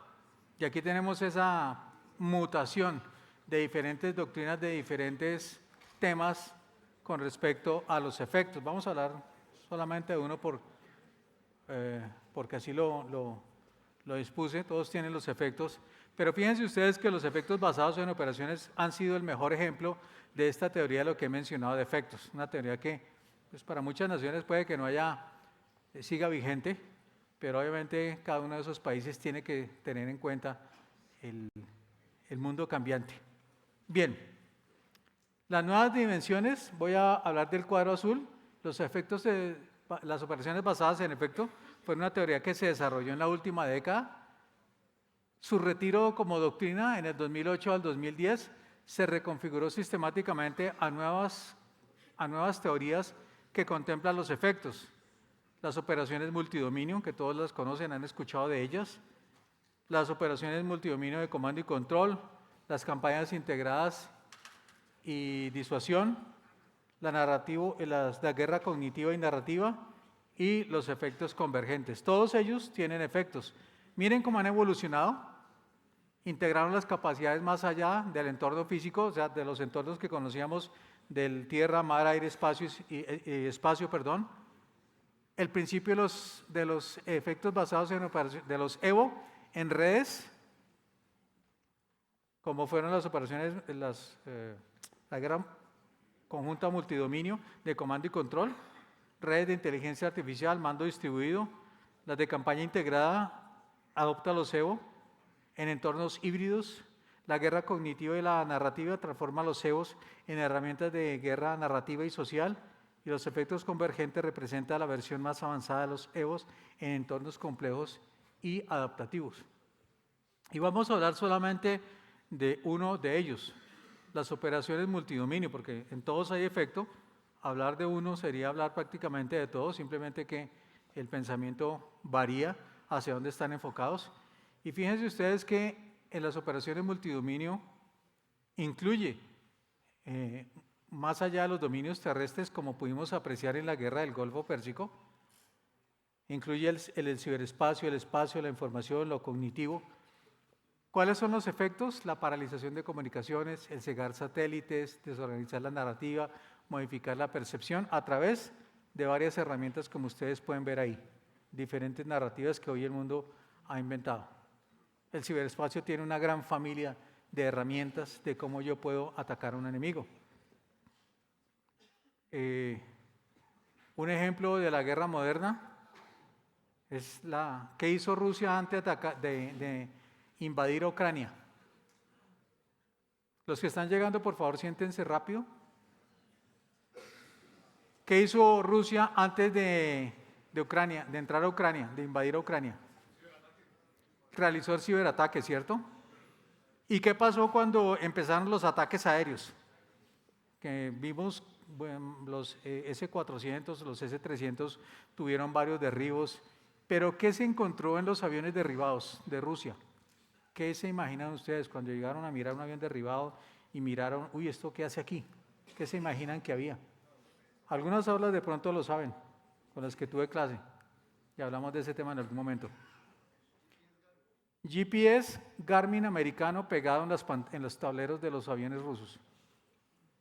Y aquí tenemos esa mutación de diferentes doctrinas, de diferentes temas con respecto a los efectos. Vamos a hablar solamente de uno porque así lo dispuse, todos tienen los efectos. Pero fíjense ustedes que los efectos basados en operaciones han sido el mejor ejemplo de esta teoría de lo que he mencionado de efectos. Una teoría que pues, para muchas naciones puede que no siga vigente, pero obviamente cada uno de esos países tiene que tener en cuenta el mundo cambiante. Bien, las nuevas dimensiones, voy a hablar del cuadro azul, los efectos de las operaciones basadas en efecto, fue una teoría que se desarrolló en la última década. Su retiro como doctrina en el 2008 al 2010 se reconfiguró sistemáticamente a nuevas teorías que contempla los efectos. Las operaciones multidominio, que todos las conocen, han escuchado de ellas. Las operaciones multidominio de comando y control, las campañas integradas y disuasión, la guerra cognitiva y narrativa y los efectos convergentes. Todos ellos tienen efectos. Miren cómo han evolucionado. Integraron las capacidades más allá del entorno físico, o sea, de los entornos que conocíamos del tierra, mar, aire, espacio, El principio de los efectos basados en operaciones, de los EVO en redes, como fueron las operaciones, la guerra conjunta multidominio de comando y control, redes de inteligencia artificial, mando distribuido, las de campaña integrada, adopta los EVO en entornos híbridos, la guerra cognitiva y la narrativa transforma los EVOs en herramientas de guerra narrativa y social, y los efectos convergentes representan la versión más avanzada de los EVOs en entornos complejos y adaptativos. Y vamos a hablar solamente de uno de ellos, las operaciones multidominio, porque en todos hay efecto. Hablar de uno sería hablar prácticamente de todo, simplemente que el pensamiento varía hacia dónde están enfocados. Y fíjense ustedes que en las operaciones multidominio incluye, más allá de los dominios terrestres, como pudimos apreciar en la guerra del Golfo Pérsico, incluye el ciberespacio, el espacio, la información, lo cognitivo. ¿Cuáles son los efectos? La paralización de comunicaciones, el cegar satélites, desorganizar la narrativa, modificar la percepción a través de varias herramientas, como ustedes pueden ver ahí, diferentes narrativas que hoy el mundo ha inventado. El ciberespacio tiene una gran familia de herramientas de cómo yo puedo atacar a un enemigo. Un ejemplo de la guerra moderna es ¿qué hizo Rusia antes de invadir Ucrania? Los que están llegando, por favor, siéntense rápido. ¿Qué hizo Rusia antes de Ucrania, de entrar a Ucrania, de invadir a Ucrania? Realizó el ciberataque, ¿cierto? ¿Y qué pasó cuando empezaron los ataques aéreos? Que vimos, bueno, los S-400, los S-300 tuvieron varios derribos, pero ¿qué se encontró en los aviones derribados de Rusia? ¿Qué se imaginan ustedes cuando llegaron a mirar un avión derribado y miraron, uy, ¿esto qué hace aquí? ¿Qué se imaginan que había? Algunas aulas de pronto lo saben, con las que tuve clase, y hablamos de ese tema en algún momento. GPS Garmin americano pegado en los tableros de los aviones rusos.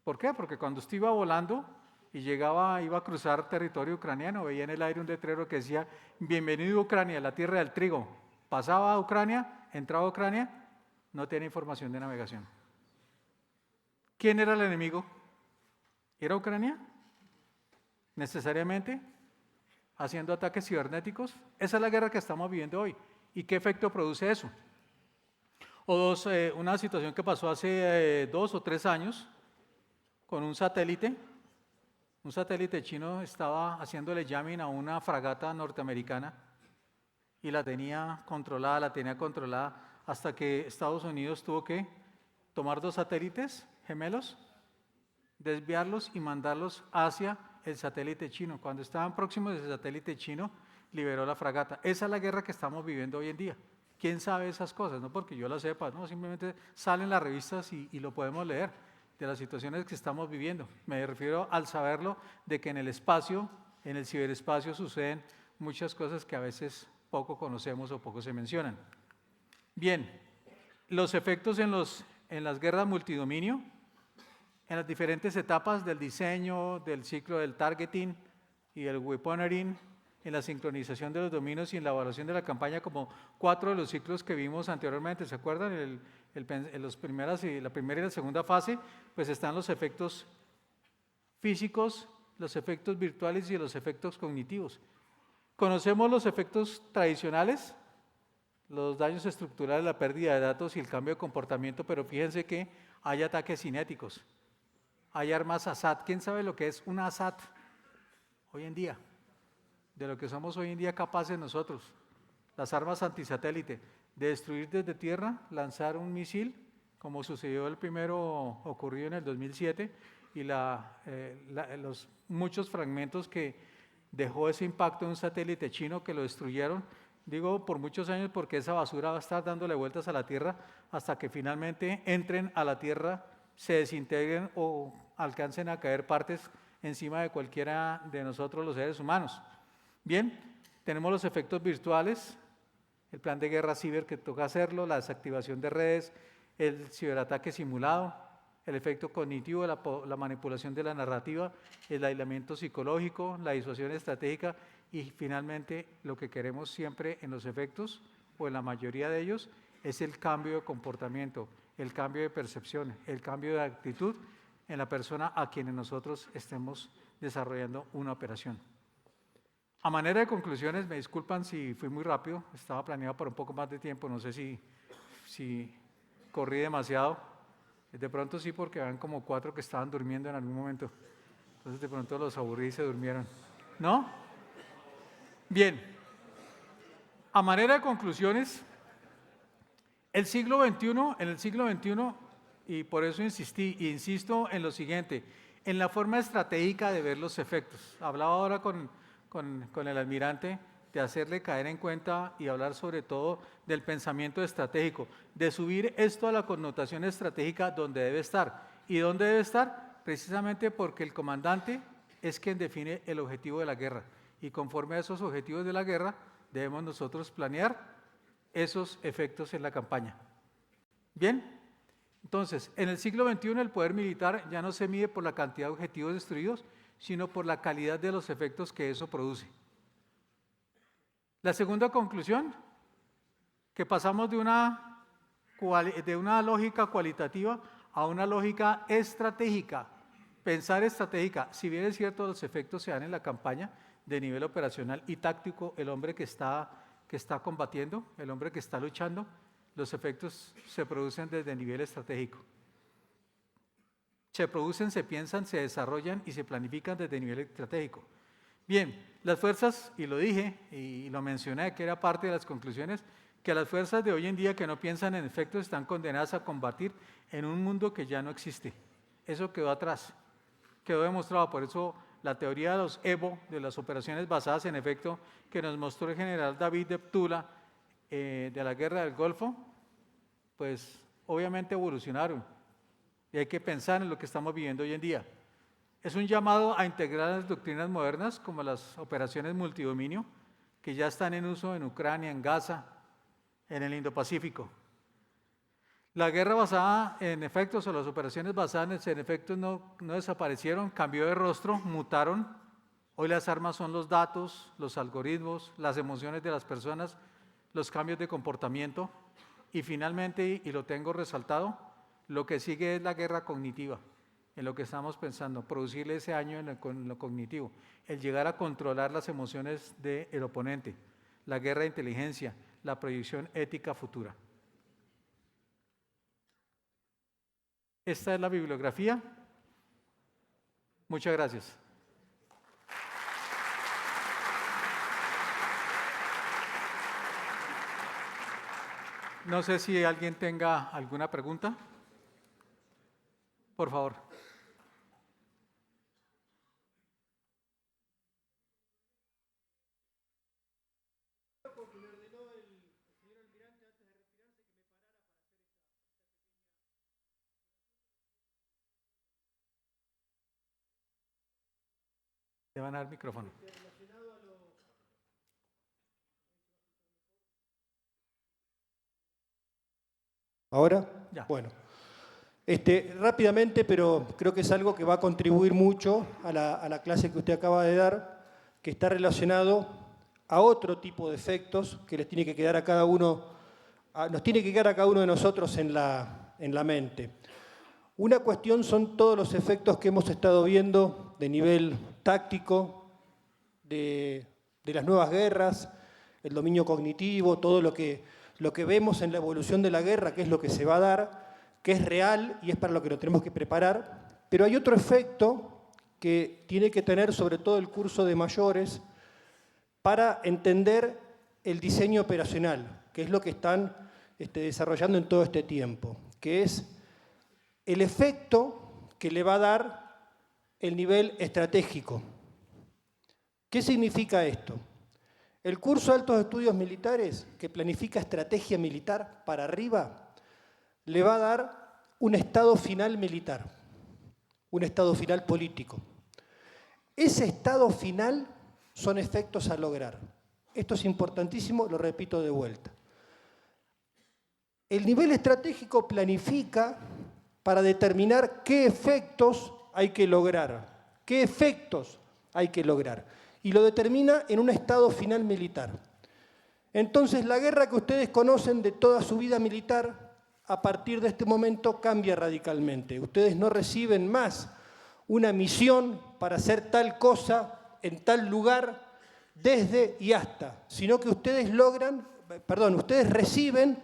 ¿Por qué? Porque cuando usted iba volando y iba a cruzar territorio ucraniano, veía en el aire un letrero que decía, bienvenido a Ucrania, la tierra del trigo. Pasaba a Ucrania, entraba a Ucrania, no tiene información de navegación. ¿Quién era el enemigo? ¿Era Ucrania? ¿Necesariamente? ¿Haciendo ataques cibernéticos? Esa es la guerra que estamos viviendo hoy. ¿Y qué efecto produce eso? Una situación que pasó hace 2 o 3 años con un satélite. Un satélite chino estaba haciéndole jamming a una fragata norteamericana y la tenía controlada hasta que Estados Unidos tuvo que tomar 2 satélites gemelos, desviarlos y mandarlos hacia el satélite chino. Cuando estaban próximos del satélite chino, liberó la fragata. Esa es la guerra que estamos viviendo hoy en día. ¿Quién sabe esas cosas? No porque yo las sepa, no, simplemente salen las revistas y lo podemos leer de las situaciones que estamos viviendo. Me refiero al saberlo de que en el espacio, en el ciberespacio suceden muchas cosas que a veces poco conocemos o poco se mencionan. Bien, los efectos en las guerras multidominio, en las diferentes etapas del diseño, del ciclo del targeting y del weaponering, en la sincronización de los dominios y en la evaluación de la campaña, como 4 de los ciclos que vimos anteriormente, ¿se acuerdan? La primera y la segunda fase, pues están los efectos físicos, los efectos virtuales y los efectos cognitivos. Conocemos los efectos tradicionales, los daños estructurales, la pérdida de datos y el cambio de comportamiento, pero fíjense que hay ataques cinéticos, hay armas ASAT. ¿Quién sabe lo que es una ASAT hoy en día? De lo que somos hoy en día capaces nosotros, las armas antisatélite, de destruir desde tierra, lanzar un misil, como sucedió el primero ocurrido en el 2007, y los muchos fragmentos que dejó ese impacto de un satélite chino que lo destruyeron. Digo por muchos años porque esa basura va a estar dándole vueltas a la Tierra hasta que finalmente entren a la Tierra, se desintegren o alcancen a caer partes encima de cualquiera de nosotros los seres humanos. Bien, tenemos los efectos virtuales, el plan de guerra ciber que toca hacerlo, la desactivación de redes, el ciberataque simulado, el efecto cognitivo, la manipulación de la narrativa, el aislamiento psicológico, la disuasión estratégica y finalmente lo que queremos siempre en los efectos, o en la mayoría de ellos, es el cambio de comportamiento, el cambio de percepción, el cambio de actitud en la persona a quienes nosotros estemos desarrollando una operación. A manera de conclusiones, me disculpan si fui muy rápido, estaba planeado por un poco más de tiempo, no sé si corrí demasiado. De pronto sí, porque eran como 4 que estaban durmiendo en algún momento. Entonces de pronto los aburrí y se durmieron. ¿No? Bien. A manera de conclusiones, en el siglo XXI, y por eso insistí e insisto en lo siguiente, en la forma estratégica de ver los efectos. Hablaba ahora con el almirante de hacerle caer en cuenta y hablar sobre todo del pensamiento estratégico, de subir esto a la connotación estratégica donde debe estar. ¿Y dónde debe estar? Precisamente porque el comandante es quien define el objetivo de la guerra y conforme a esos objetivos de la guerra debemos nosotros planear esos efectos en la campaña. Bien, entonces en el siglo XXI el poder militar ya no se mide por la cantidad de objetivos destruidos, sino por la calidad de los efectos que eso produce. La segunda conclusión, que pasamos de una lógica cualitativa a una lógica estratégica, pensar estratégica. Si bien es cierto, los efectos se dan en la campaña de nivel operacional y táctico, el hombre que está combatiendo, el hombre que está luchando, los efectos se producen desde el nivel estratégico. Se producen, se piensan, se desarrollan y se planifican desde el nivel estratégico. Bien, las fuerzas, y lo dije y lo mencioné, que era parte de las conclusiones, que las fuerzas de hoy en día que no piensan en efectos están condenadas a combatir en un mundo que ya no existe. Eso quedó atrás, quedó demostrado. Por eso la teoría de los EVO, de las operaciones basadas en efecto, que nos mostró el general David de Ptula de la Guerra del Golfo, pues obviamente evolucionaron. Y hay que pensar en lo que estamos viviendo hoy en día. Es un llamado a integrar las doctrinas modernas, como las operaciones multidominio, que ya están en uso en Ucrania, en Gaza, en el Indo-Pacífico. La guerra basada en efectos o las operaciones basadas en efectos no desaparecieron, cambió de rostro, mutaron. Hoy las armas son los datos, los algoritmos, las emociones de las personas, los cambios de comportamiento. Y finalmente, y lo tengo resaltado, lo que sigue es la guerra cognitiva, en lo que estamos pensando, producirle ese daño en lo cognitivo, el llegar a controlar las emociones del oponente, la guerra de inteligencia, la proyección ética futura. Esta es la bibliografía. Muchas gracias. No sé si alguien tenga alguna pregunta. Por favor. Le van a dar micrófono. ¿Ahora? Ya. Bueno. Rápidamente, pero creo que es algo que va a contribuir mucho a la clase que usted acaba de dar, que está relacionado a otro tipo de efectos que les tiene que quedar a cada uno, nos tiene que quedar a cada uno de nosotros en la mente. Una cuestión son todos los efectos que hemos estado viendo de nivel táctico, de las nuevas guerras, el dominio cognitivo, todo lo que vemos en la evolución de la guerra, que es lo que se va a dar, que es real y es para lo que nos tenemos que preparar. Pero hay otro efecto que tiene que tener sobre todo el curso de mayores para entender el diseño operacional, que es lo que están desarrollando en todo este tiempo, que es el efecto que le va a dar el nivel estratégico. ¿Qué significa esto? El curso de Altos Estudios Militares, que planifica estrategia militar para arriba, le va a dar un estado final militar, un estado final político. Ese estado final son efectos a lograr. Esto es importantísimo, lo repito de vuelta. El nivel estratégico planifica para determinar qué efectos hay que lograr, qué efectos hay que lograr, y lo determina en un estado final militar. Entonces, la guerra que ustedes conocen de toda su vida militar, a partir de este momento cambia radicalmente. Ustedes no reciben más una misión para hacer tal cosa en tal lugar desde y hasta, sino que ustedes ustedes reciben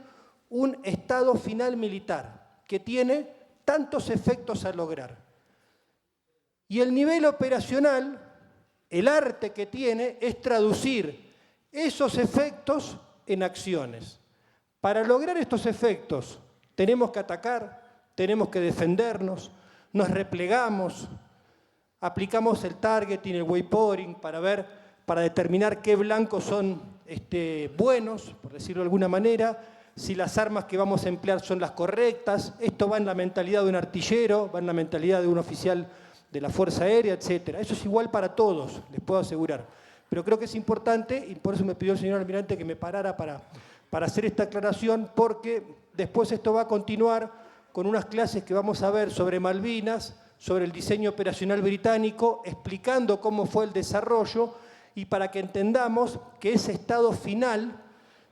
un estado final militar que tiene tantos efectos a lograr. Y el nivel operacional, el arte que tiene es traducir esos efectos en acciones. Para lograr estos efectos tenemos que atacar, tenemos que defendernos, nos replegamos, aplicamos el targeting, el waypointing para determinar qué blancos son buenos, por decirlo de alguna manera, si las armas que vamos a emplear son las correctas. Esto va en la mentalidad de un artillero, va en la mentalidad de un oficial de la Fuerza Aérea, etc. Eso es igual para todos, les puedo asegurar. Pero creo que es importante, y por eso me pidió el señor almirante que me parara para hacer esta aclaración, porque después esto va a continuar con unas clases que vamos a ver sobre Malvinas, sobre el diseño operacional británico, explicando cómo fue el desarrollo, y para que entendamos que ese estado final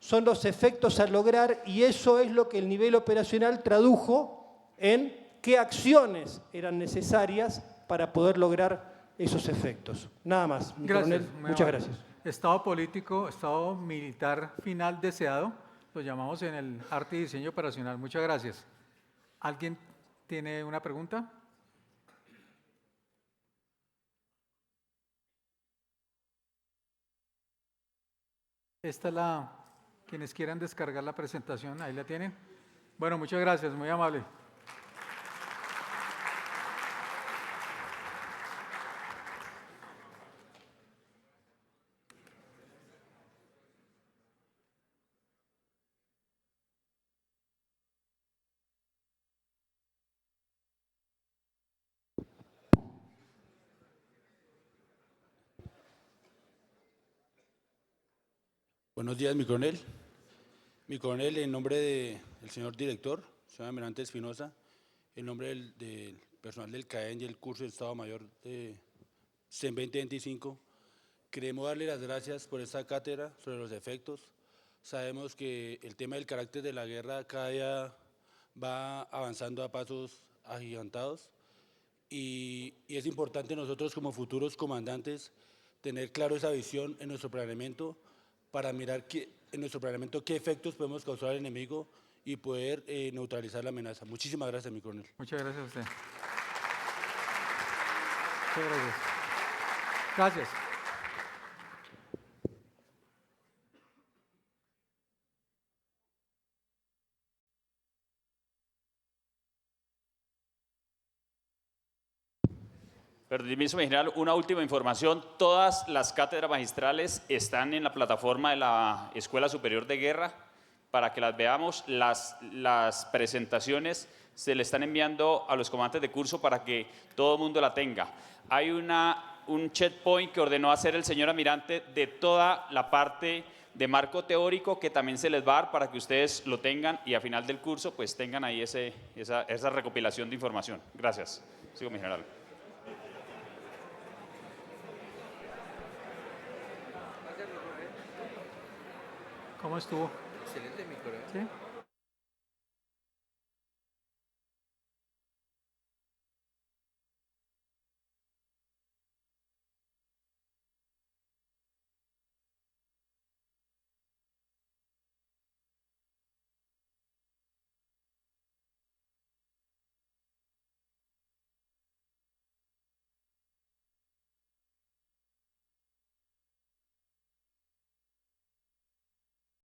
son los efectos a lograr, y eso es lo que el nivel operacional tradujo en qué acciones eran necesarias para poder lograr esos efectos. Nada más, mi coronel, muchas gracias. Estado político, estado militar final deseado, lo llamamos en el arte y diseño operacional. Muchas gracias. ¿Alguien tiene una pregunta? Esta es quienes quieran descargar la presentación, ahí la tienen. Bueno, muchas gracias, muy amable. Buenos días, mi coronel. Mi coronel, en nombre del señor director, señor almirante Espinosa, en nombre del personal del CAEN y el curso de Estado Mayor de CEN 2025, queremos darle las gracias por esta cátedra sobre los efectos. Sabemos que el tema del carácter de la guerra cada día va avanzando a pasos agigantados y es importante nosotros como futuros comandantes tener claro esa visión en nuestro planeamiento para mirar en nuestro planeamiento qué efectos podemos causar al enemigo y poder neutralizar la amenaza. Muchísimas gracias, mi coronel. Muchas gracias a usted. Muchas gracias. Gracias. Permiso, mi general, una última información. Todas las cátedras magistrales están en la plataforma de la Escuela Superior de Guerra para que las veamos. Las presentaciones se le están enviando a los comandantes de curso para que todo el mundo la tenga. Hay un checkpoint que ordenó hacer el señor almirante de toda la parte de marco teórico que también se les va a dar para que ustedes lo tengan y a final del curso pues tengan ahí esa recopilación de información. Gracias. Sigo, mi general. ¿Cómo estuvo? Excelente, mi coronel. ¿Sí?